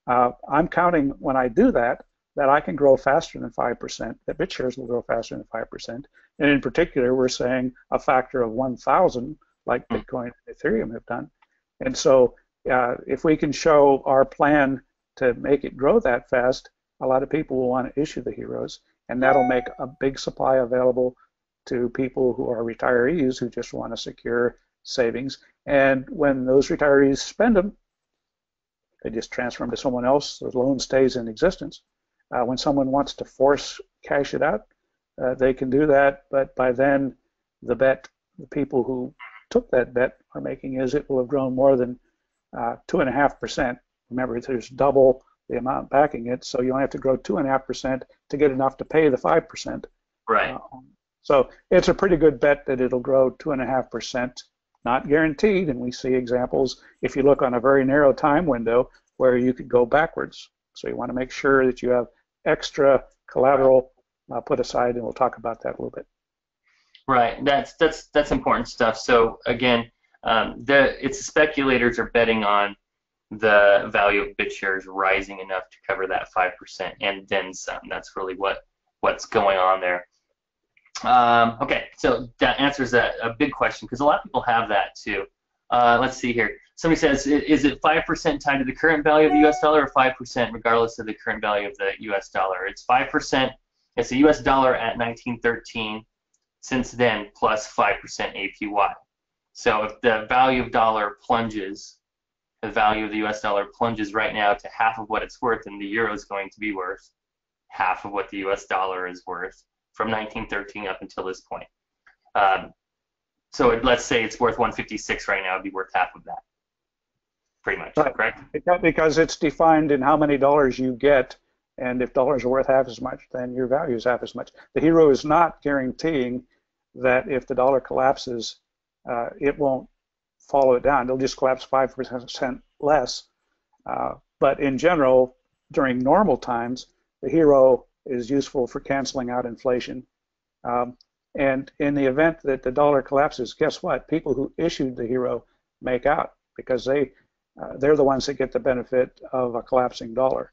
I'm counting, when I do that I can grow faster than 5%, that Bitshares will grow faster than 5%. And in particular, we're saying a factor of 1,000, like Bitcoin and Ethereum have done. And so if we can show our plan to make it grow that fast, a lot of people will want to issue the heroes, and that'll make a big supply available to people who are retirees who just want to secure savings. And when those retirees spend them, they just transfer them to someone else. The loan stays in existence. When someone wants to force cash it out, they can do that, but by then the people who took that bet are making is it will have grown more than 2.5%. Remember, there's double the amount backing it, so you only have to grow 2.5% to get enough to pay the 5%. Right. So it's a pretty good bet that it'll grow 2.5%, not guaranteed, and we see examples if you look on a very narrow time window where you could go backwards. So you want to make sure that you have extra collateral put aside, and we'll talk about that a little bit. Right. That's important stuff. So again, it's speculators are betting on the value of Bitshares rising enough to cover that 5% and then some. That's really what's going on there. Okay, so that answers a big question, because a lot of people have that too. Let's see here. Somebody says, is it 5% tied to the current value of the U.S. dollar, or 5% regardless of the current value of the U.S. dollar? It's 5%. It's the U.S. dollar at 1913 since then, plus 5% APY. So if the value of dollar plunges, the value of the U.S. dollar plunges right now to half of what it's worth, and the euro is going to be worth half of what the U.S. dollar is worth from 1913 up until this point. So let's say it's worth 156 right now. It'd be worth half of that, pretty much, right. Correct? Because it's defined in how many dollars you get, and if dollars are worth half as much, then your value is half as much. The hero is not guaranteeing that if the dollar collapses, it won't follow it down. It'll just collapse 5% less. But in general, during normal times, the hero is useful for canceling out inflation. And in the event that the dollar collapses, guess what? People who issued the hero make out because they're the ones that get the benefit of a collapsing dollar.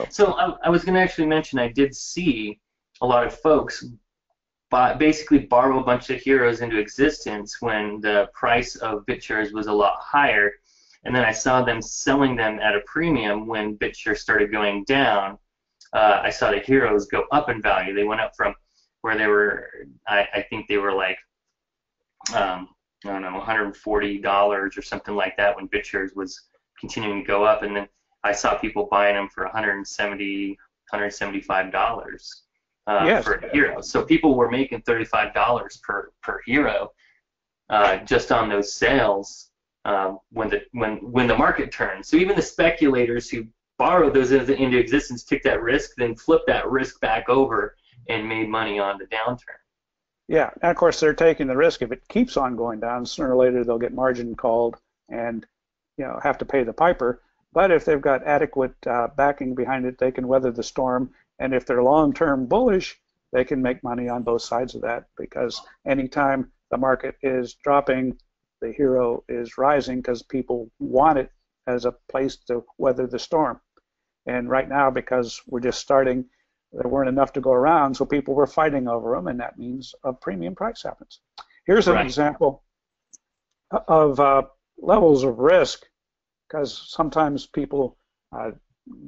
So I was going to actually mention I did see a lot of folks basically borrow a bunch of heroes into existence when the price of Bitshares was a lot higher, and then I saw them selling them at a premium when Bitshares started going down. I saw the heroes go up in value. They went up from where they were, I think they were like, I don't know, $140 or something like that when Bitshares was continuing to go up, and then I saw people buying them for $170, $175 yes. for a hero. So people were making $35 per hero just on those sales when the market turned. So even the speculators who borrowed those into existence took that risk, then flipped that risk back over and made money on the downturn. Yeah, and of course they're taking the risk. If it keeps on going down, sooner or later they'll get margin called and have to pay the piper. But if they've got adequate backing behind it, they can weather the storm. And if they're long-term bullish, they can make money on both sides of that, because anytime the market is dropping, the hero is rising because people want it as a place to weather the storm. And right now, because we're just starting, there weren't enough to go around, so people were fighting over them, and that means a premium price happens. Here's an example of levels of risk, because sometimes people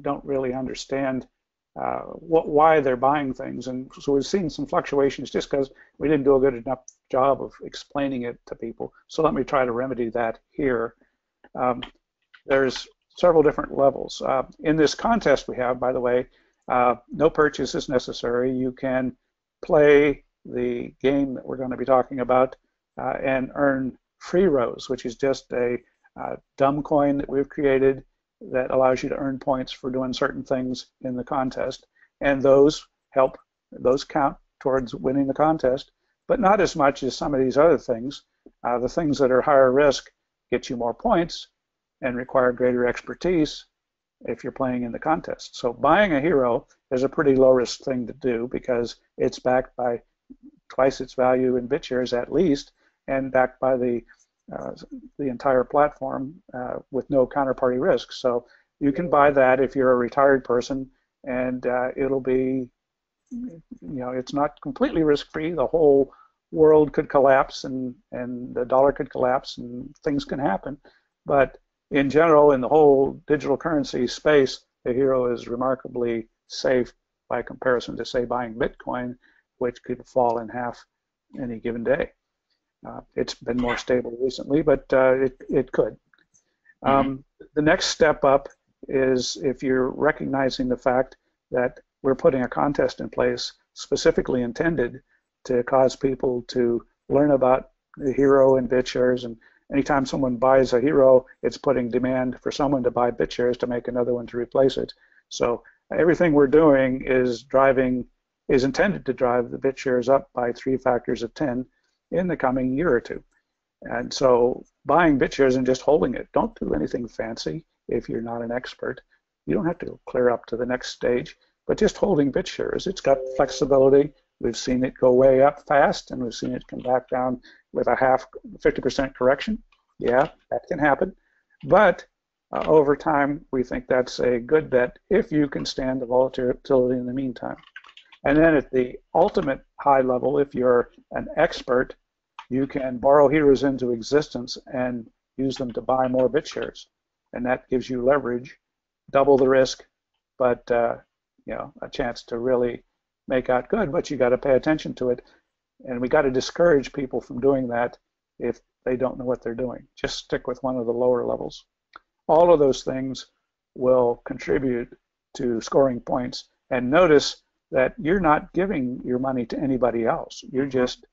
don't really understand why they're buying things, and so we've seen some fluctuations just because we didn't do a good enough job of explaining it to people. So let me try to remedy that here. There's several different levels. In this contest we have, by the way, no purchase is necessary. You can play the game that we're going to be talking about and earn free rows, which is just a dumb coin that we've created that allows you to earn points for doing certain things in the contest, and those count towards winning the contest, but not as much as some of these other things. The things that are higher risk get you more points and require greater expertise if you're playing in the contest. So buying a hero is a pretty low risk thing to do because it's backed by twice its value in Bitshares at least, and backed by the entire platform with no counterparty risk. So you can buy that if you're a retired person, and it'll be, it's not completely risk-free. The whole world could collapse, and the dollar could collapse, and things can happen. But in general, in the whole digital currency space, the hero is remarkably safe by comparison to, say, buying Bitcoin, which could fall in half any given day. It's been more stable recently, but it could. The next step up is if you're recognizing the fact that we're putting a contest in place specifically intended to cause people to learn about the hero and Bitshares, and anytime someone buys a hero, it's putting demand for someone to buy Bitshares to make another one to replace it. So everything we're doing is intended to drive the Bitshares up by 3 factors of 10 in the coming year or two. And so buying Bitshares and just holding it, don't do anything fancy if you're not an expert. You don't have to clear up to the next stage, but just holding Bitshares. It's got flexibility. We've seen it go way up fast, and we've seen it come back down with a 50% correction. Yeah, that can happen. But over time, we think that's a good bet if you can stand the volatility in the meantime. And then at the ultimate high level, if you're an expert, you can borrow heroes into existence and use them to buy more Bitshares. And that gives you leverage, double the risk, but a chance to really make out good, but you got to pay attention to it. And we got to discourage people from doing that if they don't know what they're doing. Just stick with one of the lower levels. All of those things will contribute to scoring points. And notice that you're not giving your money to anybody else. You're just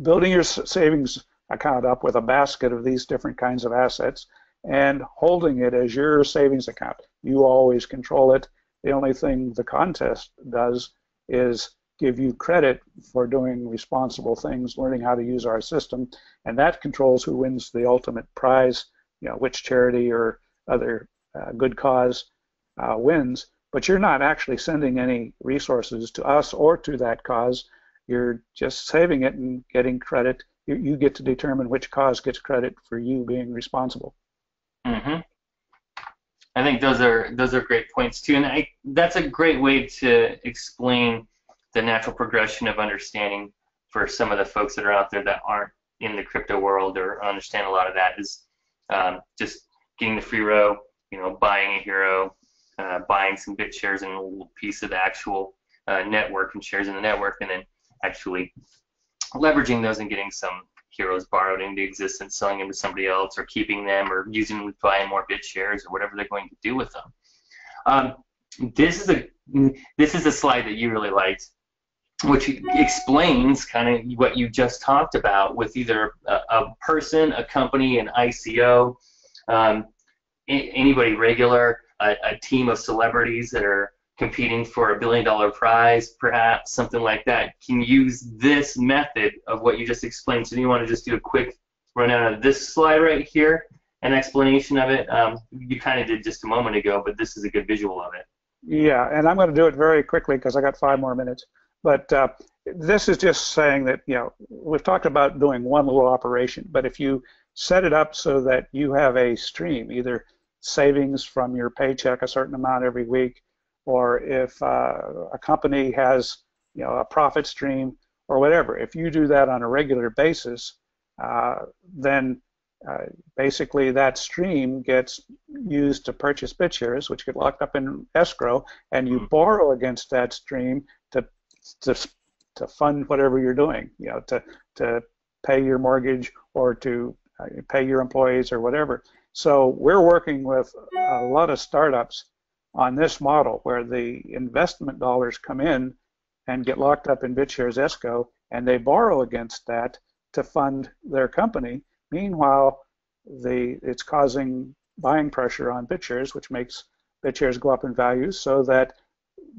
building your savings account up with a basket of these different kinds of assets and holding it as your savings account. You always control it. The only thing the contest does is give you credit for doing responsible things, learning how to use our system, and that controls who wins the ultimate prize, which charity or other good cause wins. But you're not actually sending any resources to us or to that cause. You're just saving it and getting credit. You get to determine which cause gets credit for you being responsible. Mm-hmm. I think those are great points too, and that's a great way to explain the natural progression of understanding for some of the folks that are out there that aren't in the crypto world or understand a lot of that is just getting the free row, buying a hero, buying some Bitshares and a little piece of the actual network and shares in the network, and then actually leveraging those and getting some heroes borrowed into existence, selling them to somebody else, or keeping them, or using them to buy more Bitshares, or whatever they're going to do with them. This is a slide that you really liked, which explains kind of what you just talked about with either a person, a company, an ICO, anybody regular, a team of celebrities that are competing for $1 billion prize, perhaps, something like that, can use this method of what you just explained. So do you want to just do a quick rundown of this slide right here, an explanation of it? You kind of did just a moment ago, but this is a good visual of it. Yeah, and I'm going to do it very quickly because I got 5 more minutes. But this is just saying that, we've talked about doing one little operation, but if you set it up so that you have a stream, either savings from your paycheck, a certain amount every week, or if a company has, a profit stream or whatever, if you do that on a regular basis, then basically that stream gets used to purchase Bitshares, which get locked up in escrow, and you borrow against that stream to fund whatever you're doing, to pay your mortgage or to pay your employees or whatever. So we're working with a lot of startups on this model where the investment dollars come in and get locked up in Bitshares escrow, and they borrow against that to fund their company. Meanwhile, it's causing buying pressure on Bitshares, which makes Bitshares go up in value, so that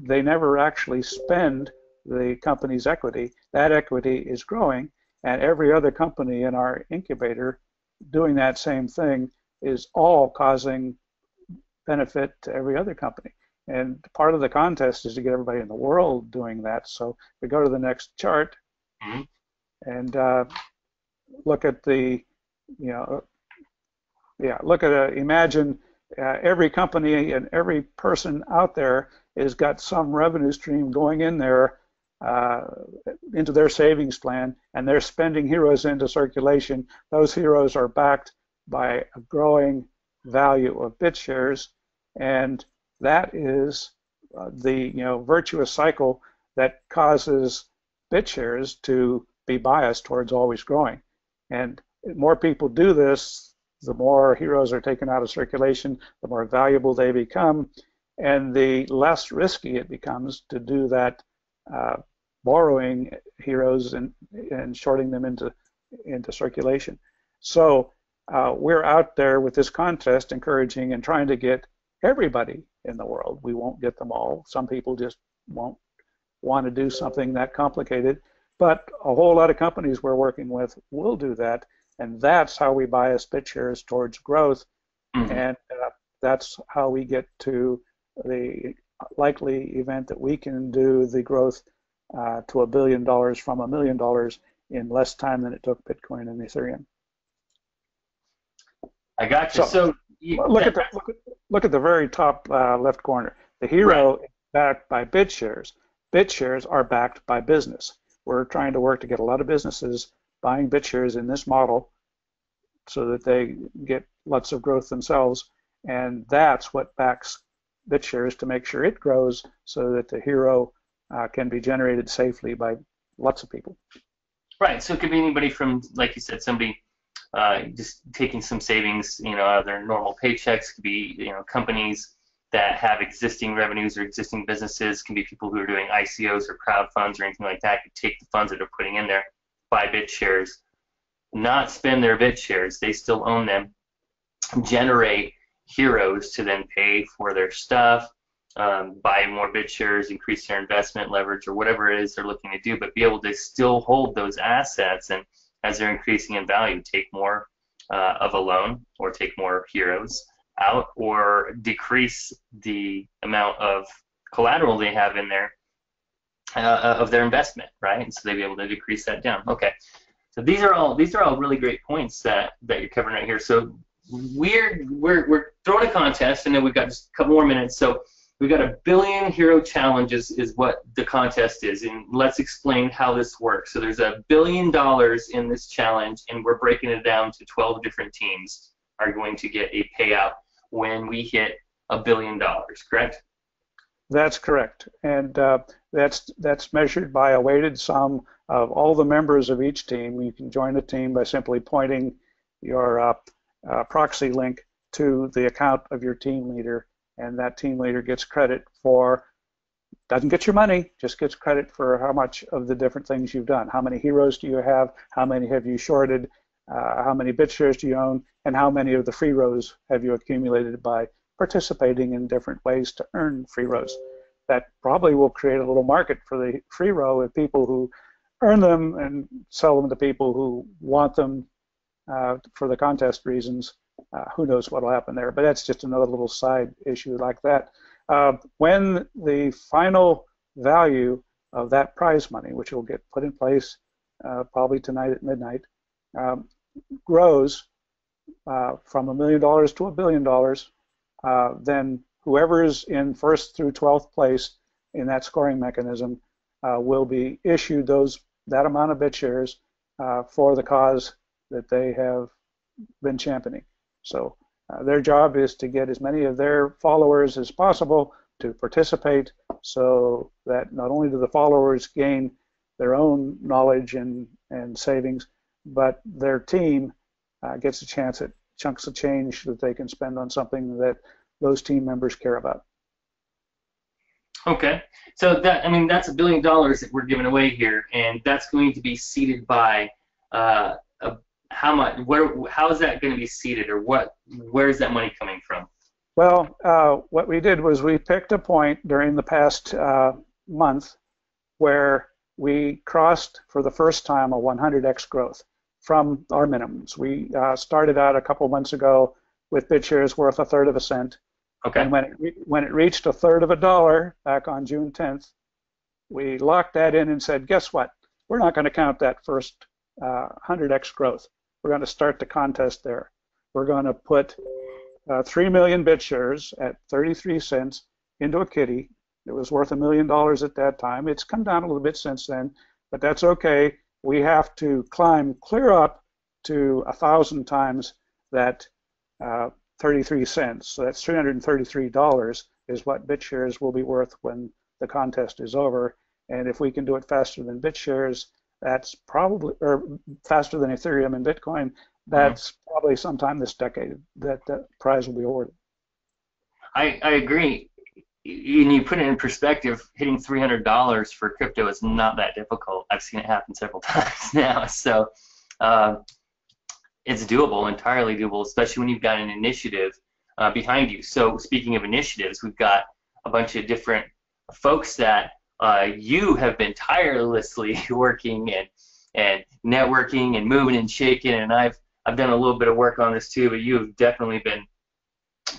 they never actually spend the company's equity. That equity is growing, and every other company in our incubator doing that same thing is all causing benefit to every other company. And part of the contest is to get everybody in the world doing that. So we go to the next chart and look at the, imagine every company and every person out there has got some revenue stream going in there into their savings plan, and they're spending heroes into circulation. Those heroes are backed by a growing value of Bitshares, and that is the virtuous cycle that causes Bitshares to be biased towards always growing. And the more people do this, the more heroes are taken out of circulation, the more valuable they become, and the less risky it becomes to do that borrowing heroes and shorting them into circulation. So we're out there with this contest encouraging and trying to get everybody in the world. We won't get them all. Some people just won't want to do something that complicated, but a whole lot of companies we're working with will do that, and that's how we bias Bitshares towards growth, and that's how we get to the likely event that we can do the growth to $1 billion from $1 million in less time than it took Bitcoin and Ethereum. I got you. So look at the very top left corner. The hero is backed by Bitshares. Bitshares are backed by business. We're trying to work to get a lot of businesses buying Bitshares in this model so that they get lots of growth themselves, and that's what backs Bitshares to make sure it grows so that the hero can be generated safely by lots of people. Right. So it could be anybody from, like you said, somebody just taking some savings, out of their normal paychecks. Could be, companies that have existing revenues or existing businesses. Can be people who are doing ICOs or crowd funds or anything like that. Could take the funds that they're putting in there, buy Bitshares, not spend their Bitshares. They still own them. Generate heroes to then pay for their stuff, buy more BitShares, increase their investment leverage, or whatever it is they're looking to do, but be able to still hold those assets, and as they're increasing in value, take more of a loan or take more heroes out, or decrease the amount of collateral they have in there of their investment, right? And so they'd be able to decrease that down. Okay, so these are all really great points that you're covering right here. So we're throwing a contest, and then we've got just a couple more minutes. So we've got 1 billion hero challenges is what the contest is, and let's explain how this works. So there's $1 billion in this challenge, and we're breaking it down to 12 different teams are going to get a payout when we hit $1 billion, correct? That's correct, and that's measured by a weighted sum of all the members of each team. You can join a team by simply pointing your proxy link to the account of your team leader, and that team leader gets credit for, doesn't get your money, just gets credit for how much of the different things you've done. How many heroes do you have? How many have you shorted? How many BitShares do you own? And how many of the free rows have you accumulated by participating in different ways to earn free rows? That probably will create a little market for the free row with people who earn them and sell them to people who want them for the contest reasons. Who knows what will happen there, but that's just another little side issue like that. When the final value of that prize money, which will get put in place probably tonight at midnight, grows from $1 million to $1 billion, then whoever is in first through 12th place in that scoring mechanism will be issued that amount of BitShares for the cause that they have been championing. So their job is to get as many of their followers as possible to participate, so that not only do the followers gain their own knowledge and savings, but their team gets a chance at chunks of change that they can spend on something that those team members care about. Okay, so that's $1 billion that we're giving away here, and that's going to be seeded by how much? How is that going to be seeded, or where is that money coming from? Well, what we did was we picked a point during the past month where we crossed for the first time a 100x growth from our minimums. We started out a couple months ago with BitShares worth 1/3 of a cent. Okay. And when it reached 1/3 of a dollar back on June 10th, we locked that in and said, guess what? We're not going to count that first 100x growth. We're going to start the contest there. We're going to put 3 million BitShares at 33 cents into a kitty. It was worth $1 million at that time. It's come down a little bit since then, but that's okay. We have to climb clear up to 1,000 times that 33 cents. So that's $333 is what BitShares will be worth when the contest is over. And if we can do it faster than BitShares, that's probably, or faster than Ethereum and Bitcoin, that's probably sometime this decade that that prize will be awarded. I agree. And you put it in perspective, hitting $300 for crypto is not that difficult. I've seen it happen several times now. So it's doable, entirely doable, especially when you've got an initiative behind you. So speaking of initiatives, we've got a bunch of different folks that you have been tirelessly working and networking and moving and shaking, and I've done a little bit of work on this too, but you have definitely been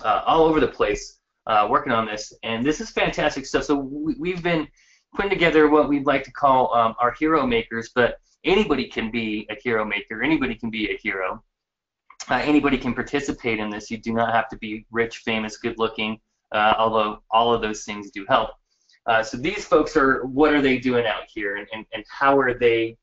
all over the place working on this, and this is fantastic stuff. So we've been putting together what we'd like to call our hero makers, but anybody can be a hero maker, anybody can be a hero, anybody can participate in this. You do not have to be rich, famous, good looking, although all of those things do help. So these folks what are they doing out here, and how are they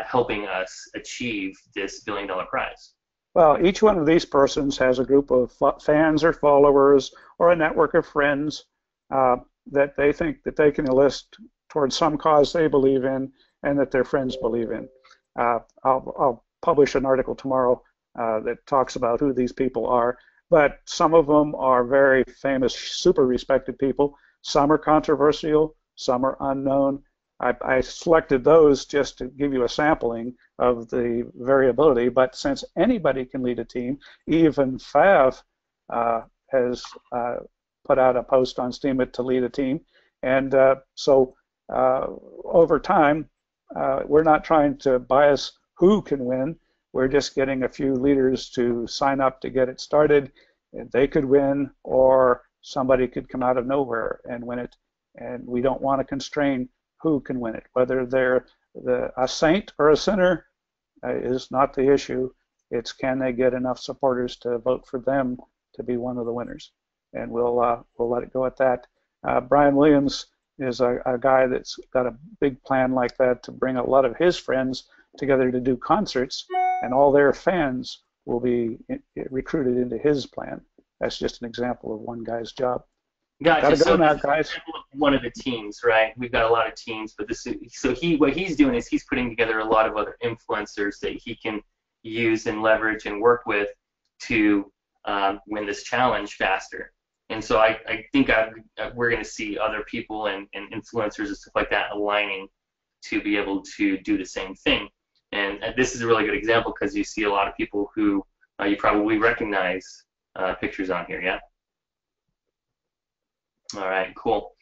helping us achieve this $1 billion prize? Well, each one of these persons has a group of fans or followers or a network of friends that they think that they can enlist towards some cause they believe in and that their friends believe in. I'll publish an article tomorrow that talks about who these people are, but some of them are very famous, super respected people. Some are controversial, some are unknown. I selected those just to give you a sampling of the variability, but since anybody can lead a team, even Fav has put out a post on Steemit to lead a team. And so over time, we're not trying to bias who can win. We're just getting a few leaders to sign up to get it started. They could win, or somebody could come out of nowhere and win it. And we don't want to constrain who can win it. Whether they're a saint or a sinner is not the issue. It's can they get enough supporters to vote for them to be one of the winners. And we'll let it go at that. Brian Williams is a guy that's got a big plan like that to bring a lot of his friends together to do concerts, and all their fans will be recruited into his plan. That's just an example of one guy's job. Gotcha. Gotta go so now, guys. One of the teams, right? We've got a lot of teams, but what he's doing is he's putting together a lot of other influencers that he can use and leverage and work with to win this challenge faster. And so I think we're going to see other people and influencers and stuff like that aligning to be able to do the same thing. And this is a really good example because you see a lot of people who you probably recognize pictures on here, yeah? All right, cool.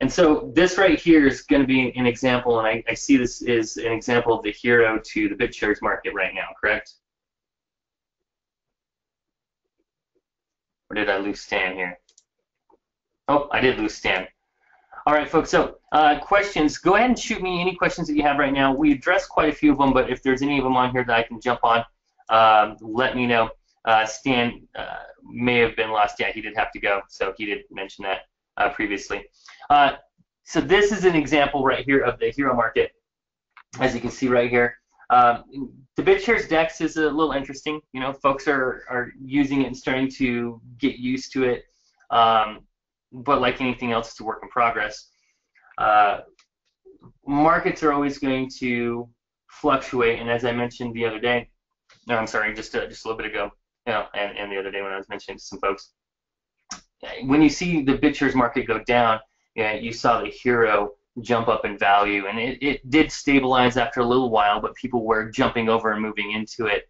And so this right here is going to be an example, and I see this is an example of the hero to the Bitshares market right now, correct? Or did I lose Stan here? Oh, I did lose Stan. All right, folks, so questions. Go ahead and shoot me any questions that you have right now. We addressed quite a few of them, but if there's any of them on here that I can jump on, let me know. Stan may have been lost. Yeah, he did have to go, so he did mention that previously. So this is an example right here of the hero market, as you can see right here. The Bitshares DEX is a little interesting. You know, folks are using it and starting to get used to it. But like anything else, it's a work in progress. Markets are always going to fluctuate, and as I mentioned the other day, no, I'm sorry, just a little bit ago, you know, and the other day when I was mentioning to some folks, when you see the Bitshares market go down, you saw the hero jump up in value, and it did stabilize after a little while, but people were jumping over and moving into it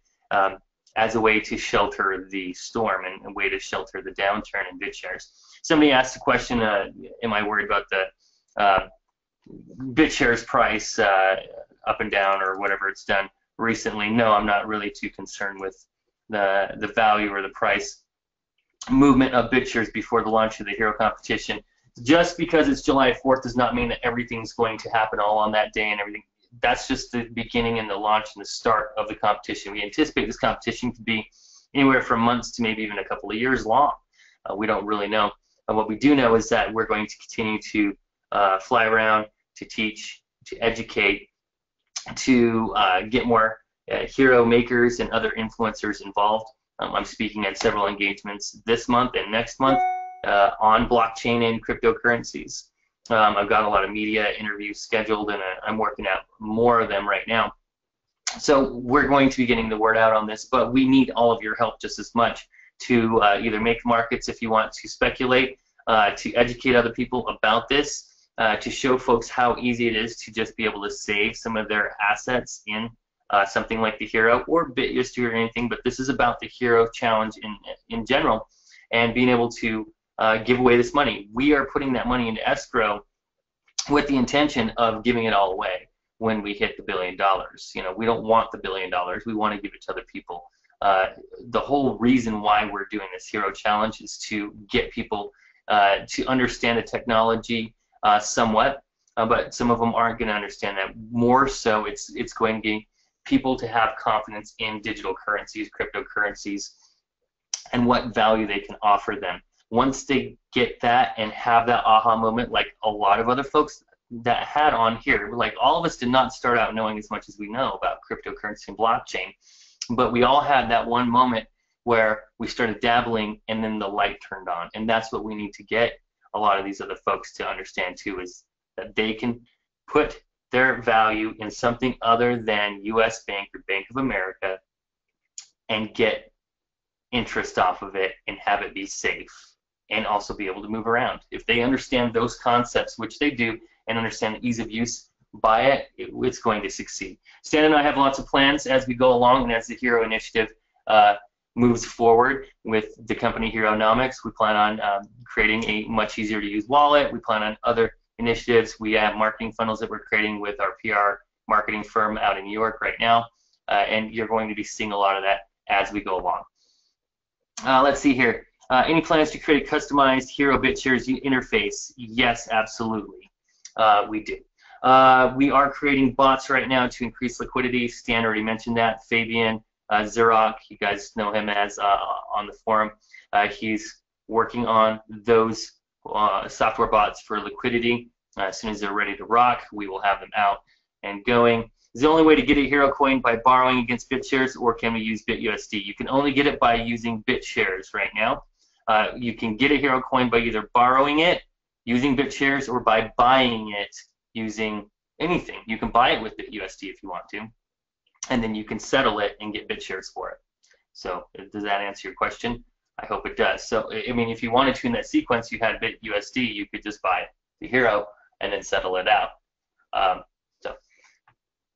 as a way to shelter the storm and a way to shelter the downturn in Bitshares. Somebody asked the question, am I worried about the Bitshares price up and down or whatever it's done recently? No, I'm not really too concerned with the value or the price movement of Bitshares before the launch of the hero competition. Just because it's July 4th does not mean that everything's going to happen all on that day and everything. That's just the beginning and the launch and the start of the competition. We anticipate this competition to be anywhere from months to maybe even a couple of years long. We don't really know. What we do know is that we're going to continue to fly around, to teach, to educate, to get more hero makers and other influencers involved. I'm speaking at several engagements this month and next month on blockchain and cryptocurrencies. I've got a lot of media interviews scheduled, and I'm working out more of them right now. So we're going to be getting the word out on this, but we need all of your help just as much to either make markets if you want to speculate, to educate other people about this, to show folks how easy it is to just be able to save some of their assets in something like the hero or BitUSD or anything, but this is about the hero challenge in general and being able to give away this money. We are putting that money into escrow with the intention of giving it all away when we hit the $1 billion. You know, we don't want the $1 billion. We want to give it to other people. The whole reason why we're doing this hero challenge is to get people to understand the technology somewhat, but some of them aren't going to understand that. More so, it's going to get people to have confidence in digital currencies, cryptocurrencies, and what value they can offer them. Once they get that and have that aha moment, like a lot of other folks that had on here, like all of us did not start out knowing as much as we know about cryptocurrency and blockchain, but we all had that one moment where we started dabbling and then the light turned on. And that's what we need to get a lot of these other folks to understand too, is that they can put their value in something other than U.S. Bank or Bank of America and get interest off of it and have it be safe and also be able to move around. If they understand those concepts, which they do, and understand the ease of use, buy it, it's going to succeed. Stan and I have lots of plans as we go along and as the Hero Initiative moves forward with the company Heronomics, we plan on creating a much easier to use wallet. We plan on other initiatives. We have marketing funnels that we're creating with our PR marketing firm out in New York right now, and you're going to be seeing a lot of that as we go along. Let's see here. Any plans to create a customized Hero Bitshares interface? Yes, absolutely. We do. We are creating bots right now to increase liquidity. Stan already mentioned that. Fabian, Zurok, you guys know him as on the forum. He's working on those software bots for liquidity. As soon as they're ready to rock, we will have them out and going. Is the only way to get a hero coin by borrowing against Bitshares, or can we use BitUSD? You can only get it by using Bitshares right now. You can get a hero coin by either borrowing it, using Bitshares, or by buying it using anything. You can buy it with BitUSD if you want to, and then you can settle it and get Bitshares for it. So does that answer your question? I hope it does. So, I mean, if you wanted to in that sequence, you had BitUSD, you could just buy the hero and then settle it out.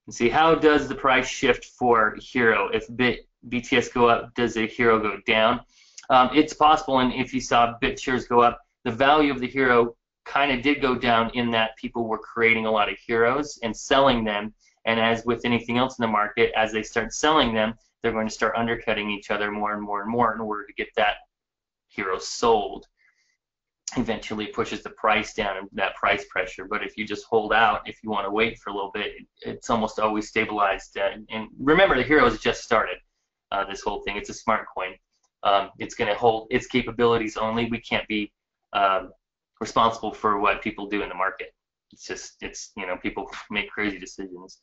Let's see, how does the price shift for hero? If BTS go up, does the hero go down? It's possible, and if you saw Bitshares go up, the value of the hero kind of did go down in that people were creating a lot of heroes and selling them, and as with anything else in the market, as they start selling them, they're going to start undercutting each other more and more and more in order to get that hero sold. Eventually pushes the price down and that price pressure. But if you just hold out, if you want to wait for a little bit, it's almost always stabilized. And remember, the hero has just started this whole thing. It's a smart coin. It's going to hold its capabilities only. We can't be responsible for what people do in the market. It's just, you know, people make crazy decisions.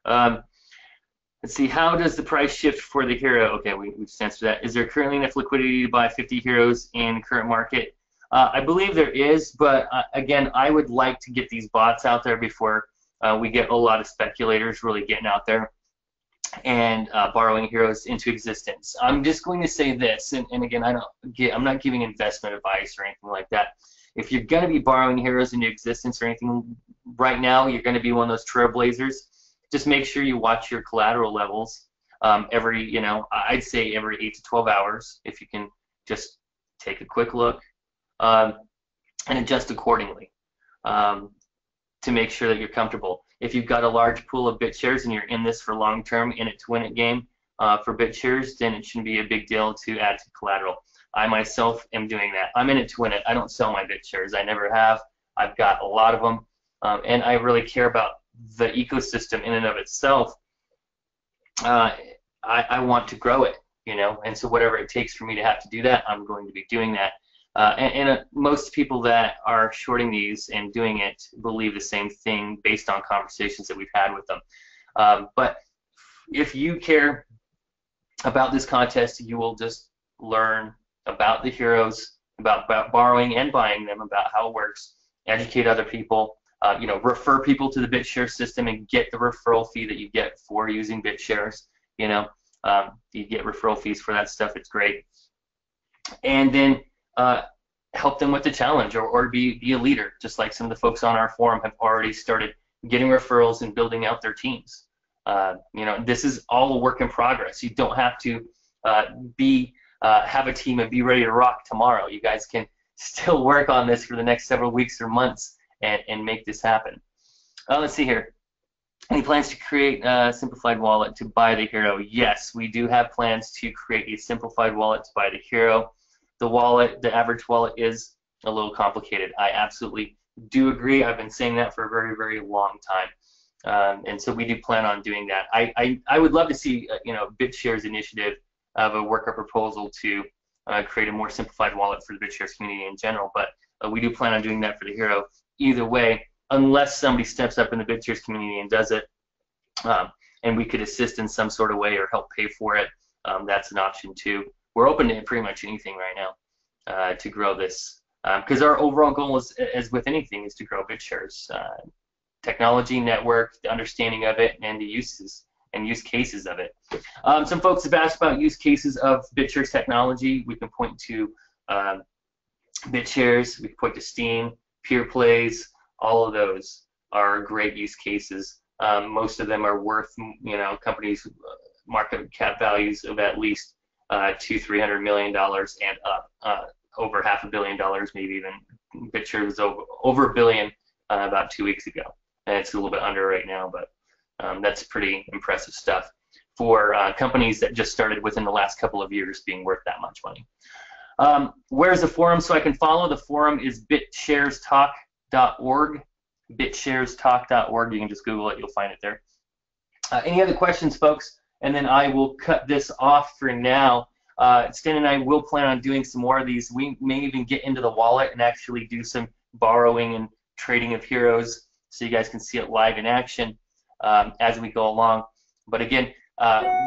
Let's see, how does the price shift for the hero? Okay, we just answered that. Is there currently enough liquidity to buy 50 heroes in current market? I believe there is, but again, I would like to get these bots out there before we get a lot of speculators really getting out there and borrowing heroes into existence. I'm just going to say this, and again, I'm not giving investment advice or anything like that. If you're going to be borrowing heroes into existence or anything right now, you're going to be one of those trailblazers. Just make sure you watch your collateral levels every, you know, I'd say every 8 to 12 hours. If you can just take a quick look. And adjust accordingly to make sure that you're comfortable. If you've got a large pool of Bitshares and you're in this for long-term in-it-to-win-it game for Bitshares, then it shouldn't be a big deal to add to collateral. I myself am doing that. I'm in it to win it. I don't sell my Bitshares. I never have. I've got a lot of them, and I really care about the ecosystem in and of itself. I want to grow it, you know, and so whatever it takes for me to have to do that, I'm going to be doing that. Most people that are shorting these and doing it believe the same thing based on conversations that we've had with them. But if you care about this contest, you will just learn about the heroes, about borrowing and buying them, about how it works, educate other people, you know, refer people to the BitShares system and get the referral fee that you get for using BitShares. You know, you get referral fees for that stuff. It's great. And then help them with the challenge or be a leader, just like some of the folks on our forum have already started getting referrals and building out their teams. You know, this is all a work in progress. You don't have to have a team and be ready to rock tomorrow. You guys can still work on this for the next several weeks or months and make this happen. Let's see here. Any plans to create a simplified wallet to buy the hero? Yes, we do have plans to create a simplified wallet to buy the hero. The wallet, the average wallet, is a little complicated. I absolutely do agree. I've been saying that for a very, very long time, and so we do plan on doing that. I would love to see, you know, BitShares initiative of a worker proposal to create a more simplified wallet for the BitShares community in general. But we do plan on doing that for the hero. Either way, unless somebody steps up in the BitShares community and does it, and we could assist in some sort of way or help pay for it, that's an option too. We're open to pretty much anything right now to grow this, because our overall goal is, as with anything, is to grow BitShares. Technology, network, the understanding of it, and the uses and use cases of it. Some folks have asked about use cases of BitShares technology. We can point to BitShares, we can point to Steam, peer plays. All of those are great use cases. Most of them are worth, you know, companies' market cap values of at least to $300 million and up, over $500 million, maybe even. Bitshares was over $1 billion about 2 weeks ago, and it's a little bit under right now, but that's pretty impressive stuff for companies that just started within the last couple of years being worth that much money. Where's the forum so I can follow? The forum is bitsharestalk.org. Bitsharestalk.org. You can just Google it. You'll find it there. Any other questions, folks? And then I will cut this off for now. Stan and I will plan on doing some more of these. We may even get into the wallet and actually do some borrowing and trading of heroes so you guys can see it live in action as we go along. But again,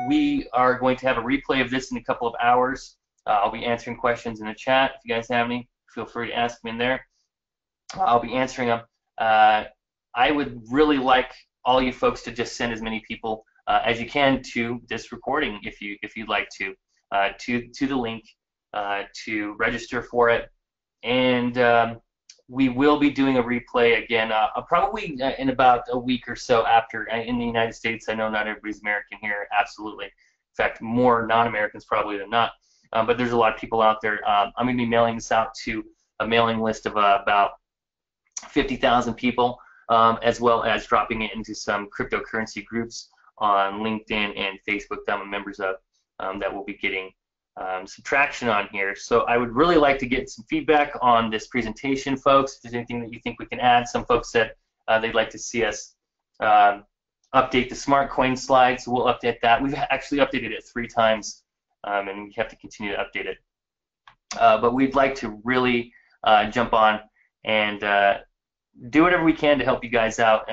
we are going to have a replay of this in a couple of hours. I'll be answering questions in the chat. If you guys have any, feel free to ask me in there. I'll be answering them. I would really like all you folks to just send as many people as you can to this recording, if you'd like to the link to register for it. And we will be doing a replay again, probably in about a week or so after. In the United States, I know not everybody's American here, absolutely. In fact, more non-Americans probably than not. But there's a lot of people out there. I'm going to be mailing this out to a mailing list of about 50,000 people, as well as dropping it into some cryptocurrency groups on LinkedIn and Facebook that I'm members of, that will be getting some traction on here. So I would really like to get some feedback on this presentation, folks. If there's anything that you think we can add. Some folks said they'd like to see us update the smart coin slides. So we'll update that. We've actually updated it 3 times, and we have to continue to update it. But we'd like to really jump on and do whatever we can to help you guys out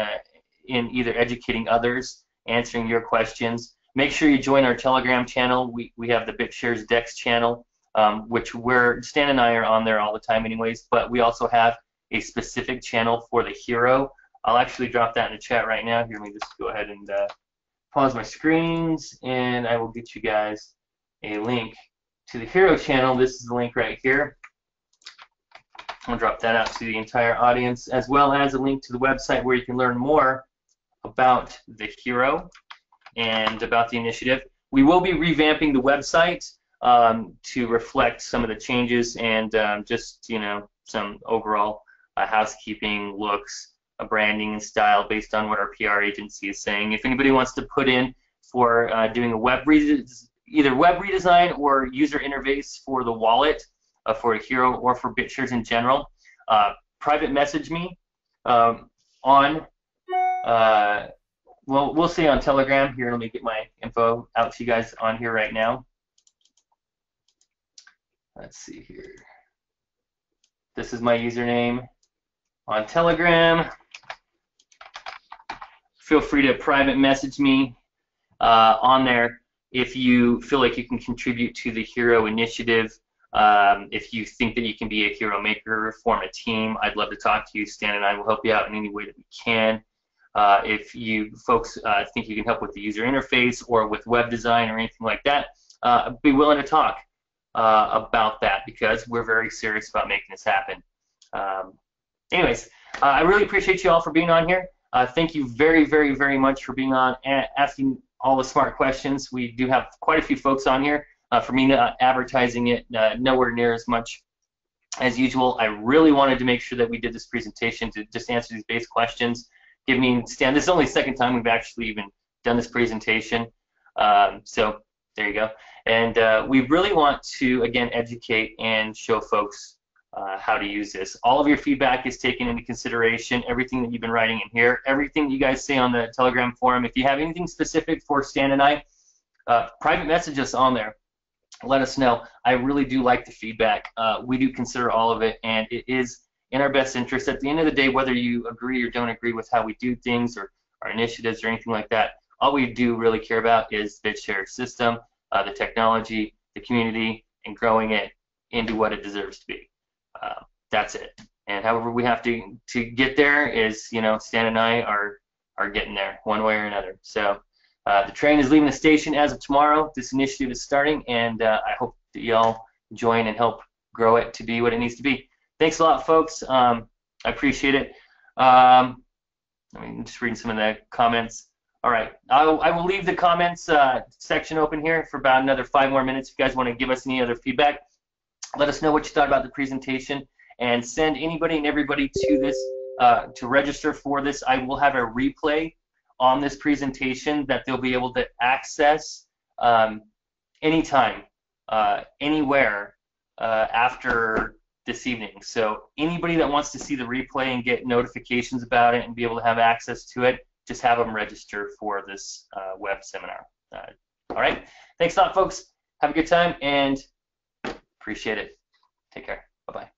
in either educating others, answering your questions. Make sure you join our Telegram channel. We have the Bitshares Dex channel, which Stan and I are on there all the time anyways, but we also have a specific channel for the hero. I'll actually drop that in the chat right now. Here, let me just go ahead and pause my screens, and I will get you guys a link to the hero channel. This is the link right here. I'll drop that out to the entire audience, as well as a link to the website where you can learn more about the hero and about the initiative. We will be revamping the website to reflect some of the changes and just, you know, some overall housekeeping looks, branding and style based on what our PR agency is saying. If anybody wants to put in for doing a either web redesign or user interface for the wallet, for a hero or for Bitshares in general, private message me on well, we'll see on Telegram. Here, let me get my info out to you guys on here right now. Let's see here. This is my username on Telegram. Feel free to private message me on there if you feel like you can contribute to the hero initiative. If you think that you can be a hero maker, form a team, I'd love to talk to you. Stan and I will help you out in any way that we can. If you folks think you can help with the user interface or with web design or anything like that, I'd be willing to talk about that, because we're very serious about making this happen. Anyways, I really appreciate you all for being on here. Thank you very, very, very much for being on and asking all the smart questions. We do have quite a few folks on here. For me, not advertising it nowhere near as much as usual. I really wanted to make sure that we did this presentation to just answer these base questions. Stan, this is only the second time we've actually even done this presentation. So there you go. And we really want to, again, educate and show folks how to use this. All of your feedback is taken into consideration, everything that you've been writing in here, everything that you guys say on the Telegram forum. If you have anything specific for Stan and I, private message us on there. Let us know. I really do like the feedback. We do consider all of it, and it is in our best interest. At the end of the day, whether you agree or don't agree with how we do things or our initiatives or anything like that, all we do really care about is Bitshares system, the technology, the community, and growing it into what it deserves to be. That's it. And however we have to get there is, you know, Stan and I are getting there one way or another. So the train is leaving the station as of tomorrow. This initiative is starting, and I hope that y'all join and help grow it to be what it needs to be. Thanks a lot, folks. I appreciate it. I mean, just reading some of the comments. All right, I will leave the comments section open here for about another 5 more minutes. If you guys want to give us any other feedback, let us know what you thought about the presentation, and send anybody and everybody to this to register for this. I will have a replay on this presentation that they'll be able to access anytime, anywhere after this evening. So anybody that wants to see the replay and get notifications about it and be able to have access to it, just have them register for this web seminar. All right. Thanks a lot, folks. Have a good time, and appreciate it. Take care. Bye-bye.